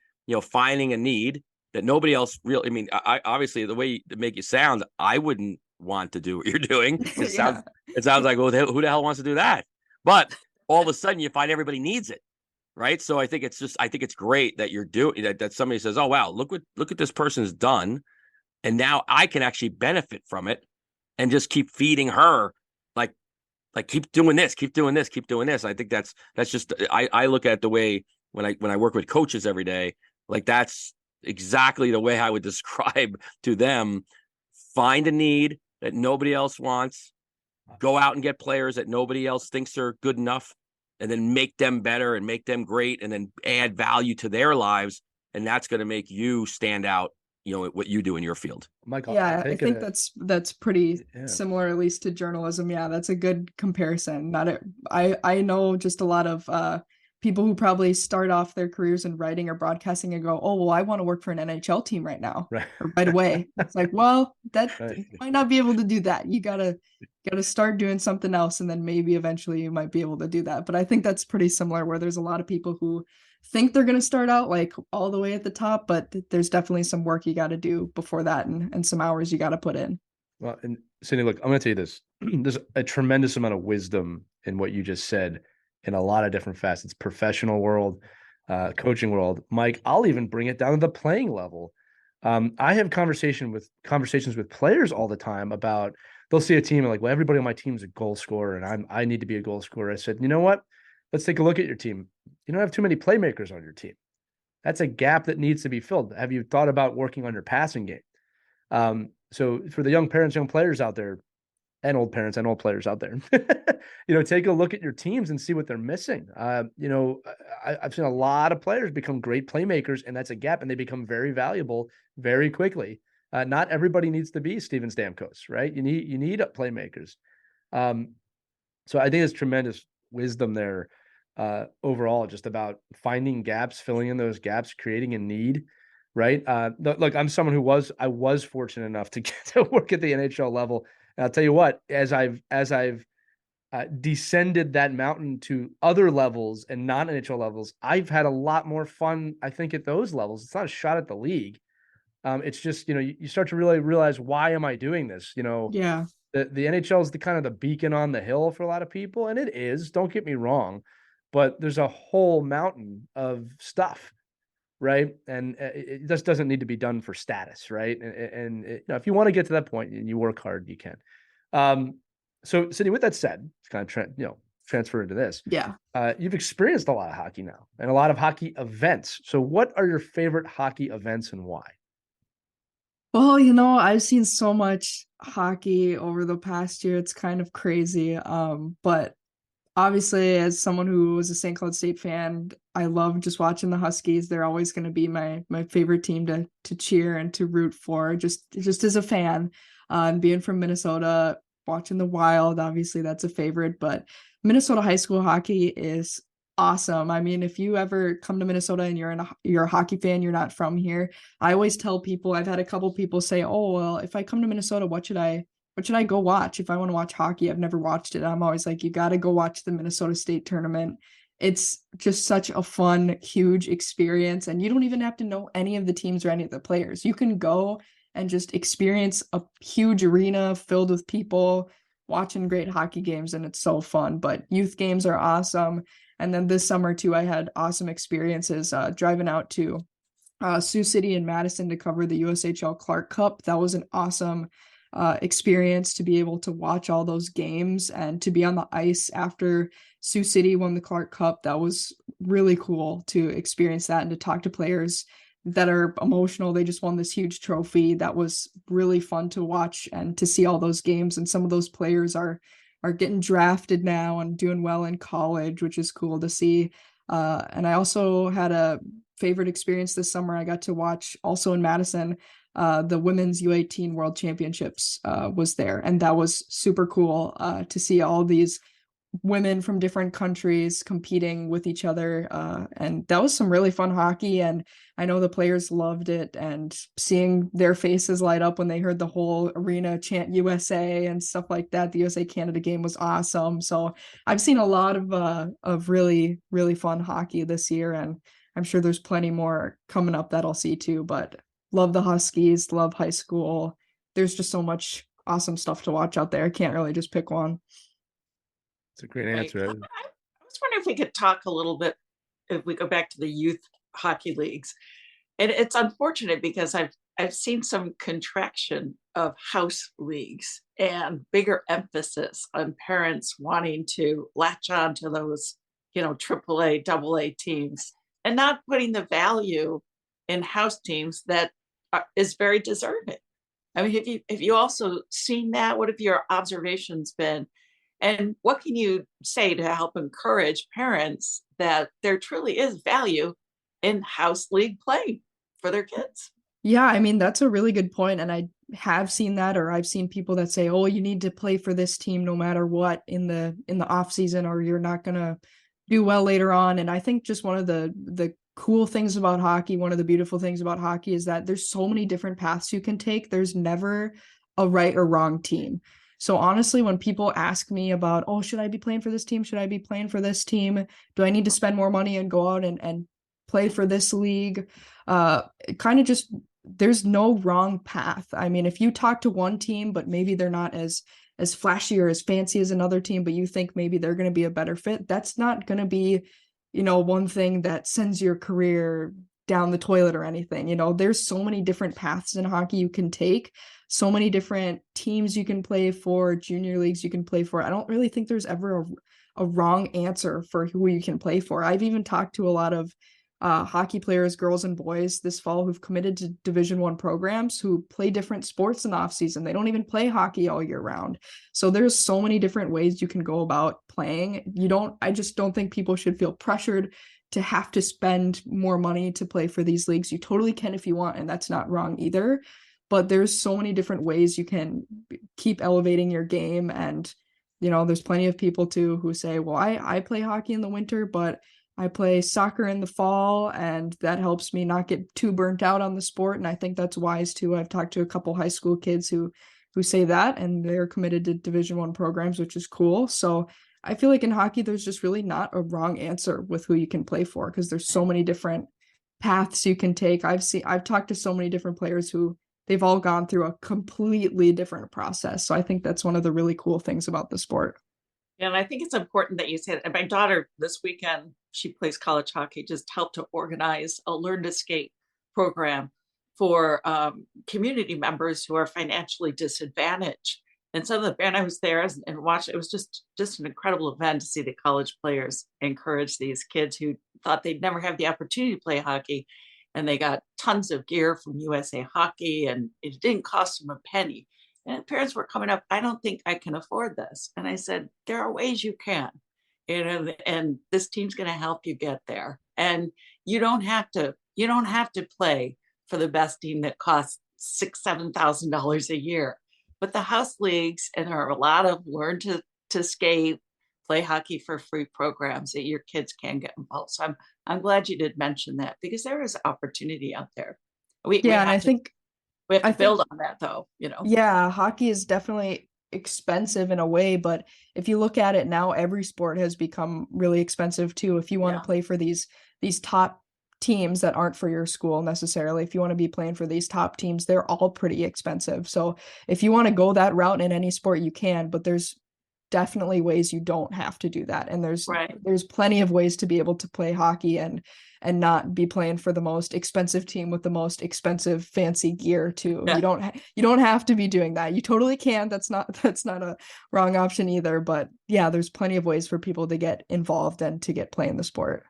D: finding a need that nobody else really. I mean, I obviously the way to make you sound, I wouldn't want to do what you're doing.
B: Yeah.
D: It sounds like, well, who the hell wants to do that? But all of a sudden, you find everybody needs it, right? So I think it's great that you're doing that. Somebody says, oh wow, look what this person's done, and now I can actually benefit from it, and just keep feeding her, like keep doing this, keep doing this, keep doing this. I think that's just I look at the way when I work with coaches every day, like that's exactly the way I would describe to them. Find a need that nobody else wants, go out and get players that nobody else thinks are good enough, and then make them better and make them great, and then add value to their lives, and that's going to make you stand out, what you do in your field.
A: Michael, I'm
B: Yeah, I
A: taking
B: think
A: it.
B: that's pretty
A: Yeah.
B: similar, at least to journalism. Yeah, that's a good comparison. Not it. I know just a lot of people who probably start off their careers in writing or broadcasting and go, oh well, I want to work for an NHL team right now
A: Right.
B: or right away. It's like, well, that
A: Right.
B: you might not be able to do that. You gotta start doing something else, and then maybe eventually you might be able to do that. But I think that's pretty similar, where there's a lot of people who think they're going to start out like all the way at the top, but there's definitely some work you got to do before that, and some hours you got to put in.
A: Well, and Cindy, look, I'm going to tell you this. There's a tremendous amount of wisdom in what you just said in a lot of different facets, professional world, coaching world. Mike, I'll even bring it down to the playing level. I have conversations with players all the time about, they'll see a team and like, well, everybody on my team's a goal scorer and I need to be a goal scorer. I said, you know what? Let's take a look at your team. You don't have too many playmakers on your team. That's a gap that needs to be filled. Have you thought about working on your passing game? So for the young parents, young players out there, and old parents and old players out there, take a look at your teams and see what they're missing. I've seen a lot of players become great playmakers, and that's a gap, and they become very valuable very quickly. Not everybody needs to be Steven Stamkos, right? You need playmakers. So I think it's tremendous wisdom there overall, just about finding gaps, filling in those gaps, creating a need. Right. Look, I'm someone I was fortunate enough to get to work at the NHL level. And I'll tell you what, as I've descended that mountain to other levels and non-NHL levels, I've had a lot more fun, I think, at those levels. It's not a shot at the league. It's just, you start to really realize, why am I doing this?
B: Yeah.
A: The NHL is the kind of the beacon on the hill for a lot of people. And it is, don't get me wrong, but there's a whole mountain of stuff. Right. And it just doesn't need to be done for status. Right. And if you want to get to that point and you work hard, you can. So Cindy, with that said, it's kind of, transfer into this.
B: Yeah.
A: You've experienced a lot of hockey now and a lot of hockey events. So what are your favorite hockey events and why?
B: Well, I've seen so much hockey over the past year. It's kind of crazy. But obviously, as someone who was a St. Cloud State fan, I love just watching the Huskies. They're always going to be my favorite team to cheer and to root for, just as a fan. And being from Minnesota, watching the Wild, obviously that's a favorite. But Minnesota high school hockey is awesome. I mean, if you ever come to Minnesota and you're a hockey fan, you're not from here, I always tell people, I've had a couple people say, oh, well, if I come to Minnesota, what should I go watch if I want to watch hockey? I've never watched it. I'm always like, you got to go watch the Minnesota State tournament. It's just such a fun, huge experience. And you don't even have to know any of the teams or any of the players. You can go and just experience a huge arena filled with people watching great hockey games. And it's so fun. But youth games are awesome. And then this summer too, I had awesome experiences driving out to Sioux City and Madison to cover the USHL Clark Cup. That was an awesome experience to be able to watch all those games and to be on the ice after Sioux City won the Clark Cup. That was really cool to experience that and to talk to players that are emotional. They just won this huge trophy. That was really fun to watch and to see all those games. And some of those players are getting drafted now and doing well in college, which is cool to see. And I also had a favorite experience this summer. I got to watch also in Madison, the women's U18 World Championships was there. And that was super cool to see all these women from different countries competing with each other. And that was some really fun hockey. And I know the players loved it, and seeing their faces light up when they heard the whole arena chant USA and stuff like that. The USA Canada game was awesome. So I've seen a lot of really, really fun hockey this year. And I'm sure there's plenty more coming up that I'll see too, but love the Huskies, love high school. There's just so much awesome stuff to watch out there. I can't really just pick one.
A: It's a great
C: Right.
A: answer.
C: I was wondering if we could talk a little bit, if we go back to the youth hockey leagues. And it's unfortunate because I've seen some contraction of house leagues and bigger emphasis on parents wanting to latch on to those, AAA, AA teams, and not putting the value in house teams that is very deserving. I mean, have you also seen that? What have your observations been? And what can you say to help encourage parents that there truly is value in house league play for their kids?
B: Yeah, I mean, that's a really good point. And I have seen that, or I've seen people that say, oh, you need to play for this team no matter what in the off season, or you're not gonna do well later on. And I think just one of the cool things about hockey, one of the beautiful things about hockey is that there's so many different paths you can take. There's never a right or wrong team. So honestly, when people ask me about, oh, should I be playing for this team? Should I be playing for this team? Do I need to spend more money and go out and play for this league? Kind of just, there's no wrong path. I mean, if you talk to one team, but maybe they're not as flashy or as fancy as another team, but you think maybe they're going to be a better fit, that's not going to be, one thing that sends your career down the toilet or anything. There's so many different paths in hockey you can take, so many different teams you can play for, junior leagues you can play for. I don't really think there's ever a wrong answer for who you can play for. I've even talked to a lot of hockey players, girls and boys this fall, who've committed to Division I programs, who play different sports in the off season. They don't even play hockey all year round. So there's so many different ways you can go about playing. I just don't think people should feel pressured to have to spend more money to play for these leagues. You totally can if you want, and that's not wrong either. But there's so many different ways you can keep elevating your game. And, there's plenty of people too who say, well, I play hockey in the winter, but I play soccer in the fall, and that helps me not get too burnt out on the sport. And I think that's wise too. I've talked to a couple high school kids who say that, and they're committed to Division I programs, which is cool. So I feel like in hockey, there's just really not a wrong answer with who you can play for, because there's so many different paths you can take. I've talked to so many different players who they've all gone through a completely different process. So I think that's one of the really cool things about the sport.
C: And I think it's important that you said, and my daughter this weekend, she plays college hockey, just helped to organize a Learn to Skate program for community members who are financially disadvantaged. And some of the band I was there and watched, it was just an incredible event to see the college players encourage these kids who thought they'd never have the opportunity to play hockey. And they got tons of gear from USA Hockey, and it didn't cost them a penny. And parents were coming up, I don't think I can afford this. And I said, there are ways you can, and this team's going to help you get there. And you don't have to play for the best team that costs $6,000-7,000 a year. But the house leagues, and there are a lot of Learn to Skate, play hockey for free programs that your kids can get involved. So I'm glad you did mention that, because there is opportunity out there. We have to build on that though,
B: Yeah, hockey is definitely expensive in a way, but if you look at it now, every sport has become really expensive too. If you want to play for these top teams that aren't for your school necessarily, if you want to be playing for these top teams, they're all pretty expensive. So if you want to go that route in any sport, you can, but there's definitely ways you don't have to do that. And
C: Right.
B: there's plenty of ways to be able to play hockey and not be playing for the most expensive team with the most expensive fancy gear too.
C: Yeah.
B: You don't have to be doing that. You totally can. That's not a wrong option either. But yeah, there's plenty of ways for people to get involved and to get playing the sport.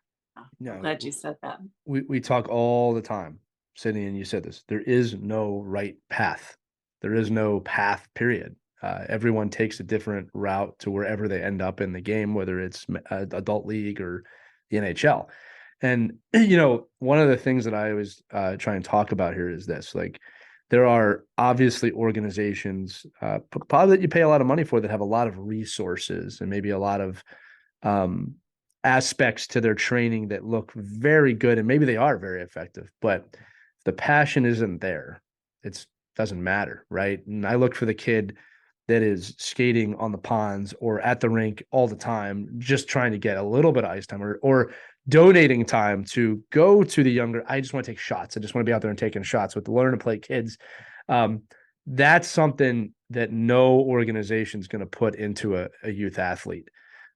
A: No,
C: I'm glad you said that.
A: we talk all the time, Sydney, and you said this. There is no right path. There is no path, period. Everyone takes a different route to wherever they end up in the game, whether it's adult league or the NHL. And, one of the things that I always try and talk about here is this, like, there are obviously organizations, probably that you pay a lot of money for, that have a lot of resources and maybe a lot of aspects to their training that look very good, and maybe they are very effective, but if the passion isn't there, it doesn't matter, right? And I look for the kid that is skating on the ponds or at the rink all the time, just trying to get a little bit of ice time, or donating time to go to the younger. I just want to take shots. I just want to be out there and taking shots with the learn to play kids. That's something that no organization is going to put into a youth athlete.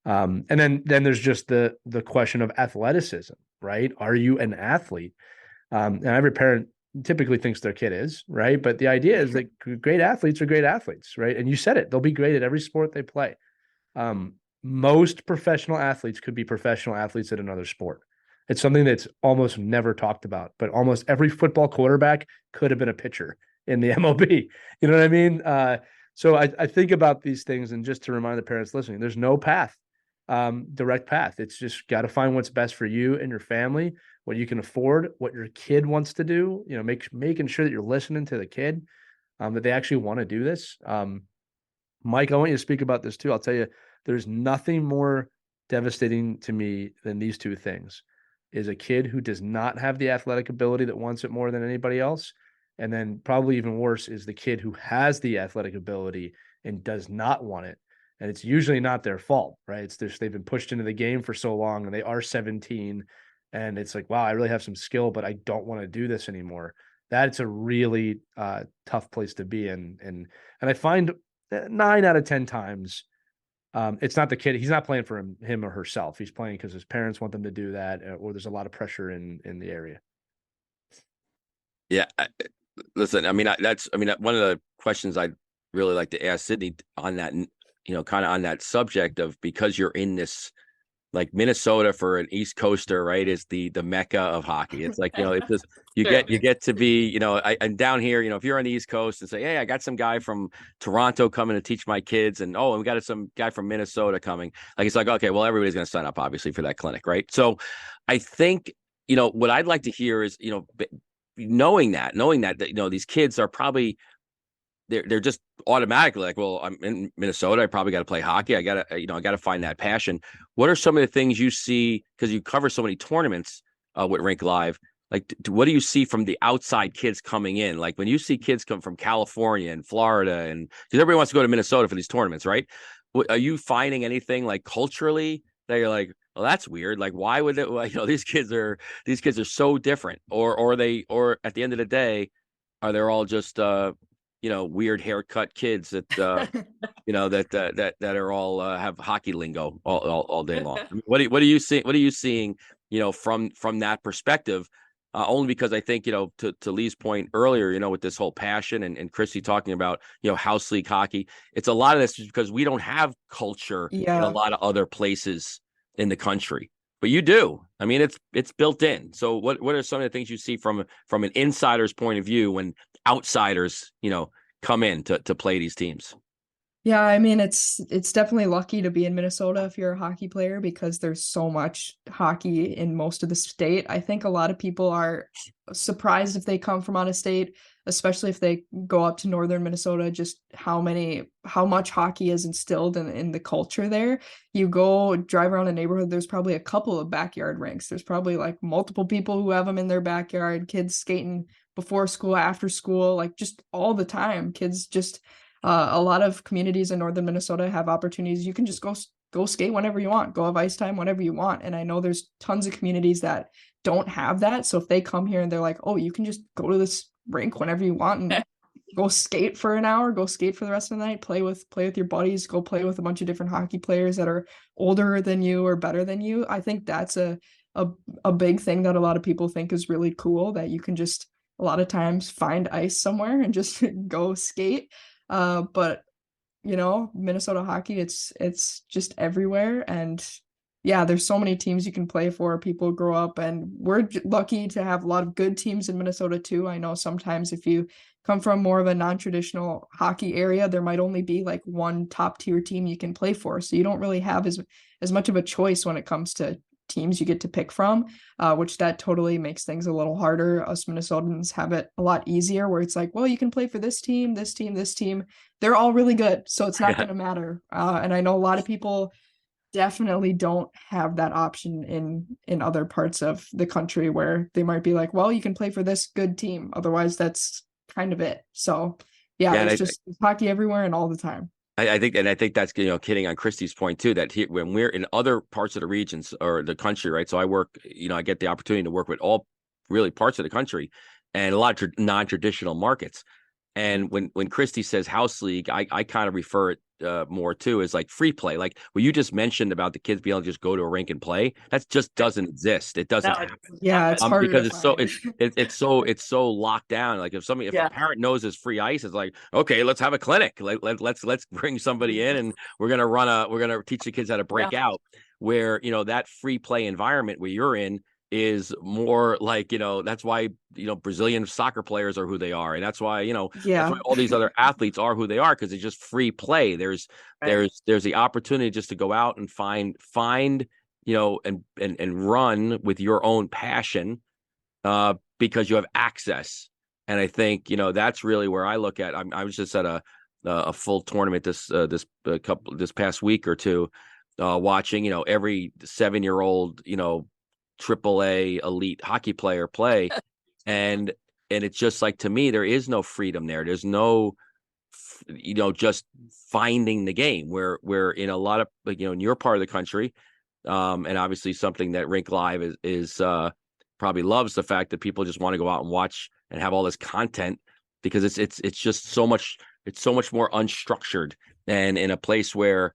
A: And then there's just the question of athleticism, right? Are you an athlete? And every parent typically thinks their kid is, right? But the idea is that great athletes are great athletes, right? And you said it, they'll be great at every sport they play. Most professional athletes could be professional athletes at another sport. It's something that's almost never talked about, but almost every football quarterback could have been a pitcher in the MLB. You know what I mean? So I think about these things, and just to remind the parents listening, there's no path, direct path. It's just got to find what's best for you and your family, what you can afford, what your kid wants to do, making sure that you're listening to the kid, that they actually want to do this. Mike, I want you to speak about this too. I'll tell you, there's nothing more devastating to me than these two things: is a kid who does not have the athletic ability that wants it more than anybody else. And then probably even worse is the kid who has the athletic ability and does not want it. And it's usually not their fault, right? It's just they've been pushed into the game for so long, and they are 17, and it's like, wow, I really have some skill, but I don't want to do this anymore. That's a really tough place to be in. And I find 9 out of 10 times, it's not the kid. He's not playing for him or herself. He's playing because his parents want them to do that, or there's a lot of pressure in the area.
D: Yeah. Listen, one of the questions I'd really like to ask Sydney on that, kind of on that subject of, because you're in this, like, Minnesota for an East Coaster, right, is the mecca of hockey. It's like, it's just, you get to be, and down here, if you're on the East Coast and say, hey, I got some guy from Toronto coming to teach my kids, and we got some guy from Minnesota coming. Like, it's like, okay, well, everybody's going to sign up, obviously, for that clinic, right? So I think, what I'd like to hear is, knowing that these kids are probably, they're just automatically like, well, I'm in Minnesota, I probably got to play hockey. I got to find that passion. What are some of the things you see, because you cover so many tournaments with Rink Live? Like, what do you see from the outside kids coming in? Like, when you see kids come from California and Florida, and because everybody wants to go to Minnesota for these tournaments, right? Are you finding anything, like, culturally that you're like, well, that's weird. Like, why would it? These kids are so different, or at the end of the day, are they all just weird haircut kids that that are all have hockey lingo all day long? I mean, what are you seeing? What are you seeing? From that perspective, only because I think to Lee's point earlier, with this whole passion, and Christy talking about house league hockey, it's a lot of this is because we don't have culture in a lot of other places in the country. But you do. I mean, it's built in. So what are some of the things you see from an insider's point of view when outsiders, come in to play these teams?
B: Yeah, I mean, it's definitely lucky to be in Minnesota if you're a hockey player, because there's so much hockey in most of the state. I think a lot of people are surprised if they come from out of state, especially if they go up to northern Minnesota, just how much hockey is instilled in the culture there. You go drive around a neighborhood, there's probably a couple of backyard rinks. There's probably like multiple people who have them in their backyard, kids skating before school, after school, like just all the time. Kids just a lot of communities in northern Minnesota have opportunities. You can just go skate whenever you want, go have ice time whenever you want. And I know there's tons of communities that don't have that. So if they come here and they're like, oh, you can just go to this rink whenever you want and go skate for an hour, go skate for the rest of the night, play with your buddies, go play with a bunch of different hockey players that are older than you or better than you. I think that's a big thing that a lot of people think is really cool, that you can just a lot of times find ice somewhere and just go skate. But you know, Minnesota hockey, it's just everywhere. And yeah, there's so many teams you can play for. People grow up, and we're lucky to have a lot of good teams in Minnesota too. I know sometimes if you come from more of a non-traditional hockey area, there might only be like one top tier team you can play for. So you don't really have as much of a choice when it comes to teams you get to pick from, which that totally makes things a little harder. Us Minnesotans have it a lot easier, where it's like, well, you can play for this team, this team, this team. They're all really good, so it's not going to matter. And I know a lot of people definitely don't have that option in other parts of the country, where they might be like, well, you can play for this good team, otherwise that's kind of it. So yeah,
D: Yeah,
B: there's just hockey everywhere and all the time.
D: I think that's, you know, kidding on Christy's point too, that when we're in other parts of the regions or the country, right? So I work, you know, I get the opportunity to work with all really parts of the country and a lot of non-traditional markets. And when Christy says house league, I kind of refer it more to as like free play. Like what you just mentioned about the kids being able to just go to a rink and play, that just doesn't exist. It doesn't happen.
B: Yeah, it's harder
D: Because
B: to
D: it's so locked down. Like if a parent knows there's free ice, it's like, okay, let's have a clinic. Let's bring somebody in, and we're gonna teach the kids how to break out. Where, you know, that free play environment where you're in is more like, you know, that's why, you know, Brazilian soccer players are who they are, and that's why, you know, that's why all these other athletes are who they are, because it's just free play. There's the opportunity just to go out and find you know, and run with your own passion, because you have access. And I think, you know, that's really where I look at. I was just at a full tournament this past week or two, watching, you know, every 7-year-old, you know, AAA elite hockey player play, and it's just like, to me, there is no freedom there. There's no, you know, just finding the game where in a lot of, like, you know, in your part of the country, and obviously something that Rink Live is probably loves, the fact that people just want to go out and watch and have all this content, because it's just so much more unstructured. And in a place where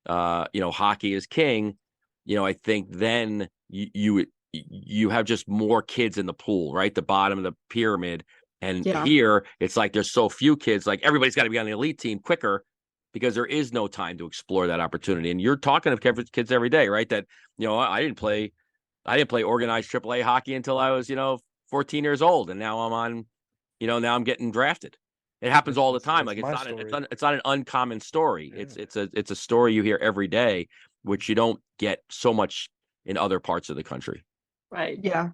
D: you know, hockey is king, you know, I think then you have just more kids in the pool, right? The bottom of the pyramid. And here it's like there's so few kids, like everybody's got to be on the elite team quicker, because there is no time to explore that opportunity. And you're talking to kids every day, right? That, you know, I didn't play organized AAA hockey until I was, you know, 14 years old, and now now I'm getting drafted. It happens all the time. Like it's not an uncommon story. Yeah. It's a story you hear every day, which you don't get so much in other parts of the country.
C: Right.
B: Yeah.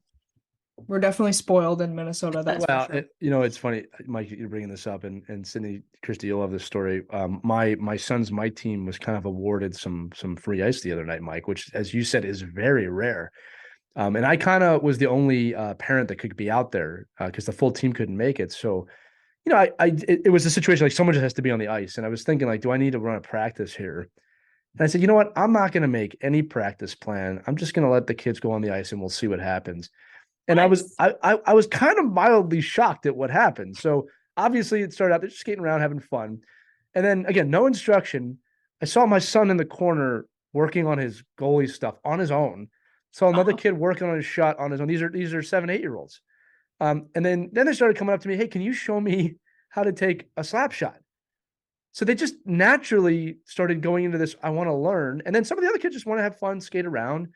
B: We're definitely spoiled in Minnesota. That's for sure.
A: You know, it's funny, Mike, you're bringing this up, and Sydney, Christy, you'll love this story. My son's team was kind of awarded some free ice the other night, Mike, which, as you said, is very rare. And I kind of was the only parent that could be out there because the full team couldn't make it. So, you know, it was a situation like someone just has to be on the ice, and I was thinking, like, do I need to run a practice here? And I said, you know what? I'm not going to make any practice plan. I'm just going to let the kids go on the ice, and we'll see what happens. And nice. I was kind of mildly shocked at what happened. So obviously it started out, they're just skating around, having fun. And then again, no instruction. I saw my son in the corner working on his goalie stuff on his own. Saw another kid working on his shot on his own. These are 7, 8-year-olds. And then they started coming up to me, hey, can you show me how to take a slap shot? So they just naturally started going into this, I want to learn. And then some of the other kids just want to have fun, skate around.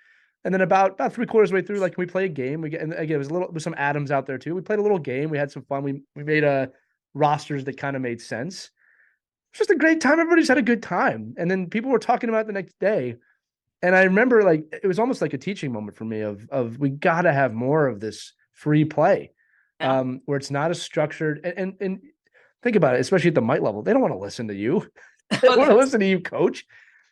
A: And then about 3/4 way through, like, can we play a game? And again, it was some Adams out there too. We played a little game. We had some fun. We made rosters that kind of made sense. It's just a great time. Everybody's had a good time. And then people were talking about it the next day. And I remember, like, it was almost like a teaching moment for me of we got to have more of this free play, where it's not as structured. And think about it, especially at the mite level, they don't want to listen to you. They want to listen to you, coach.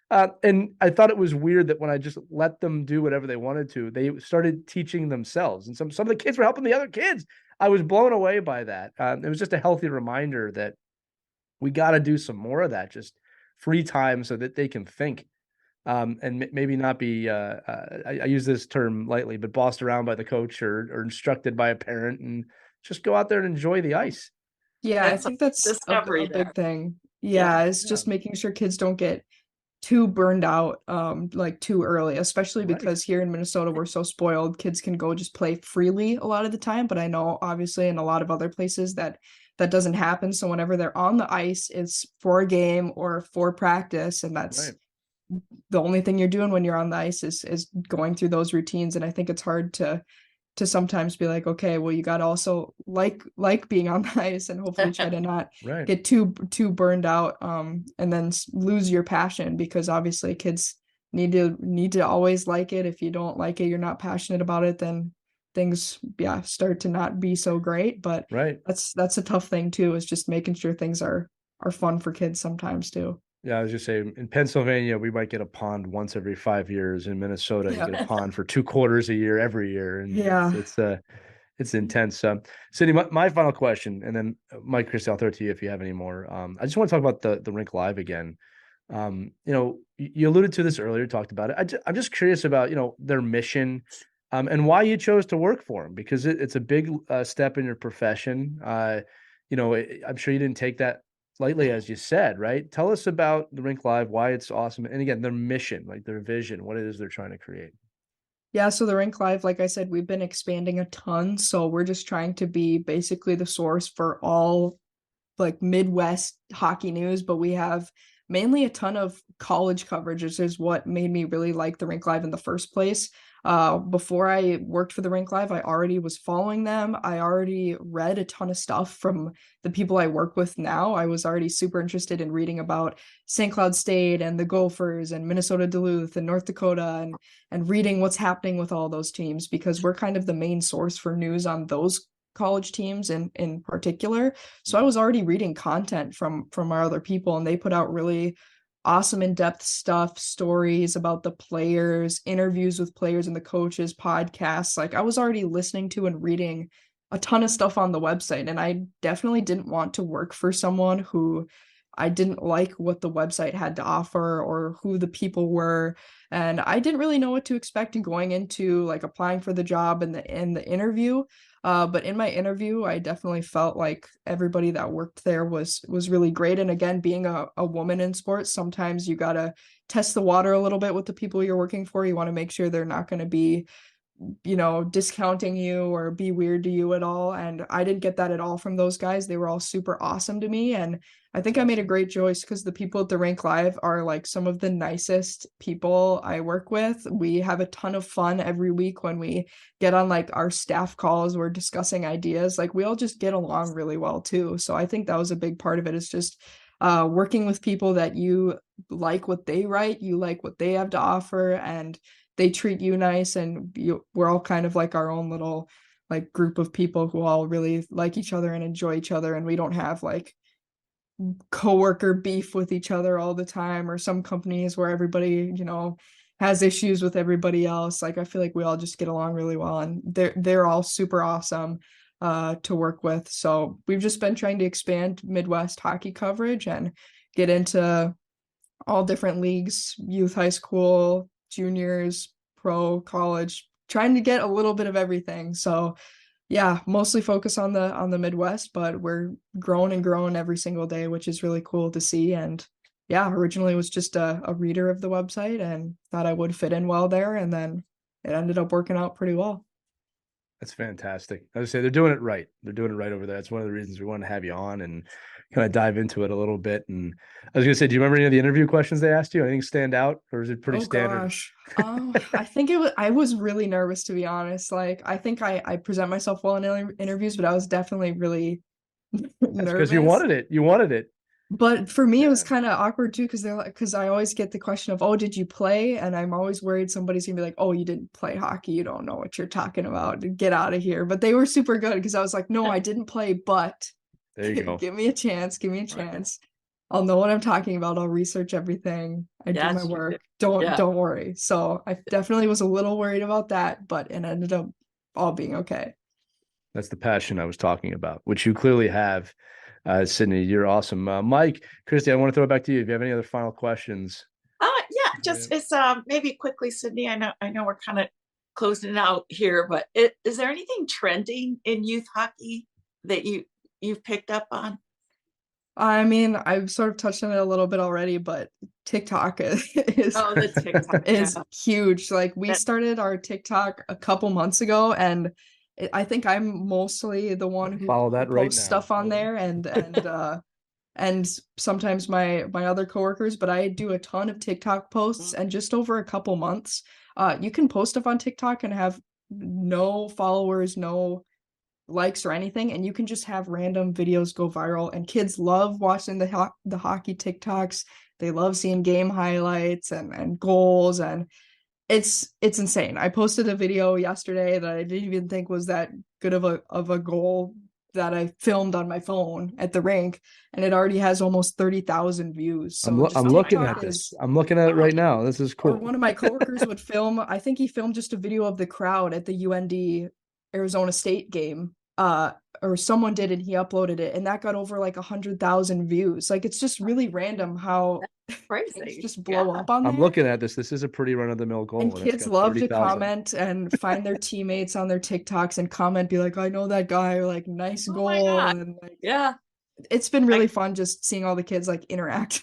A: And I thought it was weird that when I just let them do whatever they wanted to, they started teaching themselves. And some of the kids were helping the other kids. I was blown away by that. It was just a healthy reminder that we got to do some more of that, just free time, so that they can think, and maybe not be, I use this term lightly, but bossed around by the coach or instructed by a parent, and just go out there and enjoy the ice.
B: Yeah, I
C: That's a
B: think that's a
C: discovery
B: big
C: there.
B: thing.
C: Yeah.
B: Yeah, it's
A: Yeah.
B: just making sure kids don't get too burned out like too early, especially
A: Right.
B: because here in Minnesota we're so spoiled. Kids can go just play freely a lot of the time, but I know obviously in a lot of other places that that doesn't happen. So whenever they're on the ice, it's for a game or for practice, and that's
A: Right.
B: the only thing you're doing when you're on the ice is going through those routines. And I think it's hard to sometimes be like, okay, well, you got to also like being on the ice and hopefully try to not
A: Right.
B: get too burned out, and then lose your passion, because obviously kids need to always like it. If you don't like it, you're not passionate about it, then things, yeah, start to not be so great. But
A: Right.
B: that's a tough thing too, is just making sure things are fun for kids sometimes too.
A: Yeah, I was just saying, in Pennsylvania, we might get a pond once every 5 years. In Minnesota, you
B: Yeah.
A: get a pond for 2 quarters a year every year, and
B: Yeah.
A: it's intense. Sydney, my final question, and then Mike, Christy, I'll throw it to you if you have any more. I just want to talk about the Rink Live again. You alluded to this earlier, talked about it. I'm just curious about their mission, and why you chose to work for them, because it's a big step in your profession. I'm sure you didn't take that lightly, as you said, right? Tell us about the Rink Live, why it's awesome, and again, their mission, like their vision, what it is they're trying to create.
B: Yeah, so the Rink Live, like I said, we've been expanding a ton. So we're just trying to be basically the source for all like Midwest hockey news, but we have mainly a ton of college coverage, which is what made me really like the Rink Live in the first place. Before I worked for the Rink Live, I already was following them. I already read a ton of stuff from the people I work with now. I was already super interested in reading about St. Cloud State and the Gophers and Minnesota Duluth and North Dakota, and reading what's happening with all those teams, because we're kind of the main source for news on those college teams in particular. So I was already reading content from our other people, and they put out really awesome in-depth stuff, stories about the players, interviews with players and the coaches, podcasts. Like I was already listening to and reading a ton of stuff on the website, and I definitely didn't want to work for someone who I didn't like what the website had to offer or who the people were. And I didn't really know what to expect going into like applying for the job and the interview. But in my interview, I definitely felt like everybody that worked there was really great. And again, being a woman in sports, sometimes you gotta test the water a little bit with the people you're working for. You want to make sure they're not going to be, discounting you or be weird to you at all. And I didn't get that at all from those guys. They were all super awesome to me. And I think I made a great choice because the people at the Rink Live are like some of the nicest people I work with. We have a ton of fun every week when we get on like our staff calls, we're discussing ideas. Like we all just get along really well too. So I think that was a big part of it, is just working with people that you like what they write, you like what they have to offer, and they treat you nice, and we're all kind of like our own little like group of people who all really like each other and enjoy each other, and we don't have like coworker beef with each other all the time, or some companies where everybody has issues with everybody else. Like I feel like we all just get along really well, and they're all super awesome to work with. So we've just been trying to expand Midwest hockey coverage and get into all different leagues, youth, high school, juniors, pro, college, trying to get a little bit of everything. So yeah, mostly focus on the Midwest, but we're growing and growing every single day, which is really cool to see. And yeah, originally was just a reader of the website and thought I would fit in well there, and then it ended up working out pretty well.
A: That's fantastic. I would say they're doing it right. They're doing it right over there. That's one of the reasons we wanted to have you on and kind of dive into it a little bit. And I was gonna say, do you remember any of the interview questions they asked you? Anything stand out, or is it pretty
B: Oh
A: standard?
B: gosh. I think I was really nervous, to be honest. Like I think I present myself well in interviews, but I was definitely really
A: That's because you
B: nervous.
A: wanted it. You wanted it.
B: But for me, it was
A: Yeah.
B: kind of awkward too, because they're like, because I always get the question of, "Oh, did you play?" And I'm always worried somebody's gonna be like, "Oh, you didn't play hockey. You don't know what you're talking about. Get out of here." But they were super good, because I was like, "No, I didn't play, but
A: There you go.
B: give me a chance. Give me a
C: Right.
B: chance. I'll know what I'm talking about. I'll research everything. I do my
C: Yes, you
B: work.
C: did.
B: Don't
C: Yeah.
B: don't worry." So I definitely was a little worried about that, but it ended up all being okay.
A: That's the passion I was talking about, which you clearly have. Sydney, you're awesome. Mike, Christy, I want to throw it back to you. If you have any other final questions.
C: Yeah,
A: Yeah.
C: just it's maybe quickly, Sydney. I know we're kind of closing it out here, but is there anything trending in youth hockey that you've picked up on?
B: I mean, I've sort of touched on it a little bit already, but TikTok is
C: Oh, the TikTok.
B: is
C: Yeah.
B: huge. Like we
C: That-
B: started our TikTok a couple months ago, and I think I'm mostly the one who
A: Follow that right
B: posts
A: now.
B: stuff on there, and sometimes my other coworkers. But I do a ton of TikTok posts, and just over a couple months, you can post stuff on TikTok and have no followers, no likes or anything, and you can just have random videos go viral, and kids love watching the hockey TikToks. They love seeing game highlights and goals, and it's insane. I posted a video yesterday that I didn't even think was that good of a goal that I filmed on my phone at the rink, and it already has almost 30,000 views. So
A: I'm looking
B: TikTok
A: at this.
B: is-
A: I'm looking at it right now. This is
B: or
A: cool.
B: one of my coworkers would film, I think he filmed just a video of the crowd at the UND Arizona State game, or someone did, and he uploaded it, and that got over like 100,000 views. Like it's just really random how things
C: Crazy.
B: just blow
C: Yeah.
B: up on
A: I'm
B: there.
A: looking at this. This is a pretty run-of-the-mill goal.
B: And
A: it's
B: kids
A: got
B: love to
A: 30,000.
B: comment and find their teammates on their TikToks and comment, be like, I know that guy, or like, nice
C: Oh my
B: goal.
C: God.
B: And like,
C: Yeah.
B: it's been really fun just seeing all the kids like interact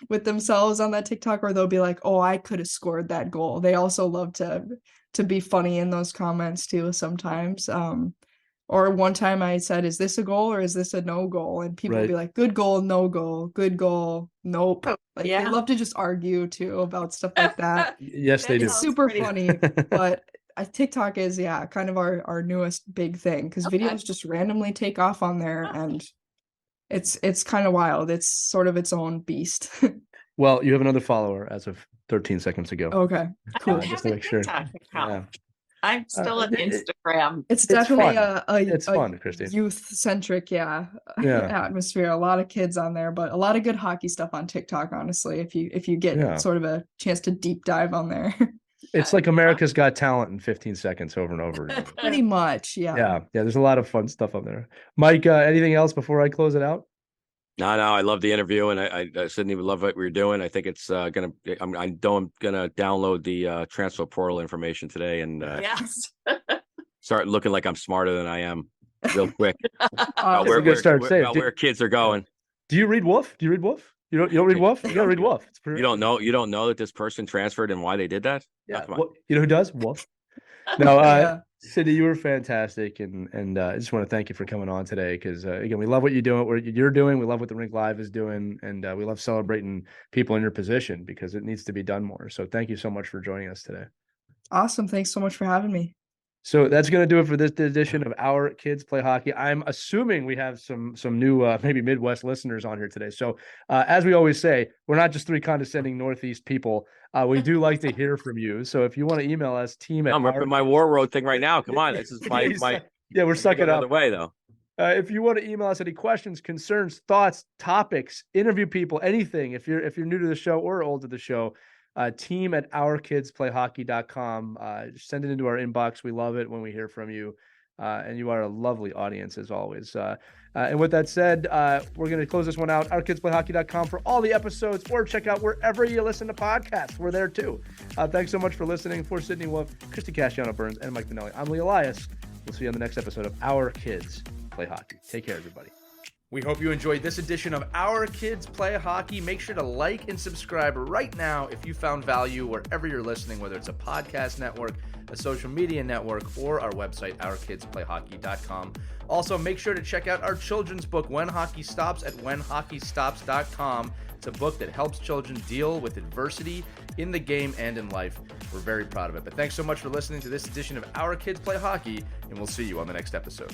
B: with themselves on that TikTok, or they'll be like, oh, I could have scored that goal. They also love to be funny in those comments too sometimes. Or one time I said, is this a goal or is this a no goal? And people will be like, good goal, no goal, good goal, nope.
C: Oh,
B: Like
C: yeah.
B: they love to just argue too about stuff like that.
A: Yes, they
C: That
A: do.
B: It's
C: sounds
B: super
C: pretty-
B: funny, but TikTok is kind of our newest big thing, because
C: Okay.
B: videos just randomly take off on there, and it's kind of wild. It's sort of its own beast.
A: Well, you have another follower as of 13 seconds ago.
B: Okay,
C: I
B: cool.
C: don't
A: just
C: have
A: to
C: a
A: make sure.
C: TikTok account.
A: Yeah.
C: I'm still on
A: it-
C: Instagram.
B: It's
A: It's
B: definitely
A: fun.
B: a
A: It's fun, Christy.
B: youth-centric,
A: Yeah.
B: atmosphere. A lot of kids on there, but a lot of good hockey stuff on TikTok, honestly, if you get
A: Yeah.
B: sort of a chance to deep dive on there.
A: It's like America's Got Talent in 15 seconds over and over again.
B: Pretty much,
A: Yeah. There's a lot of fun stuff up there. Mike, anything else before I close it out?
D: No, I love the interview, and I Sydney would love what we were doing. I think it's I'm gonna download the transfer portal information today and
C: Yes.
D: start looking like I'm smarter than I am real quick.
B: Awesome.
A: We're gonna start saying,
D: about where kids are going.
A: Do you read Wolf? Do you read Wolf? You don't read Wolf? You gotta read Wolf. It's pretty,
D: You don't know that this person transferred and why they did that?
A: Yeah.
D: Oh, come on.
A: Well, you know who does? Wolf. No,
B: Yeah.
A: Sydney, you were fantastic, and I just want to thank you for coming on today, because again, we love what you're doing. We love what the Rink Live is doing, and we love celebrating people in your position, because it needs to be done more. So thank you so much for joining us today.
B: Awesome. Thanks so much for having me.
A: So that's going to do it for this edition of Our Kids Play Hockey. I'm assuming we have some new maybe Midwest listeners on here today. So as we always say, we're not just three condescending Northeast people. We do like to hear from you. So if you want to email us, team at
D: I'm ripping my War Road thing right now. Come on, this is my
A: yeah, we're sucking
D: the
A: up.
D: other way though.
A: If you want to email us any questions, concerns, thoughts, topics, interview people, anything, if you're new to the show or old to the show, team at ourkidsplayhockey.com. Send it into our inbox. We love it when we hear from you. And you are a lovely audience as always. And with that said, we're going to close this one out. Ourkidsplayhockey.com for all the episodes, or check out wherever you listen to podcasts. We're there too. Thanks so much for listening. For Sydney Wolf, Christy Casciano Burns, and Mike Benelli, I'm Lee Elias. We'll see you on the next episode of Our Kids Play Hockey. Take care, everybody. We hope you enjoyed this edition of Our Kids Play Hockey. Make sure to like and subscribe right now if you found value wherever you're listening, whether it's a podcast network, a social media network, or our website, ourkidsplayhockey.com. Also, make sure to check out our children's book, When Hockey Stops, at whenhockeystops.com. It's a book that helps children deal with adversity in the game and in life. We're very proud of it. But thanks so much for listening to this edition of Our Kids Play Hockey, and we'll see you on the next episode.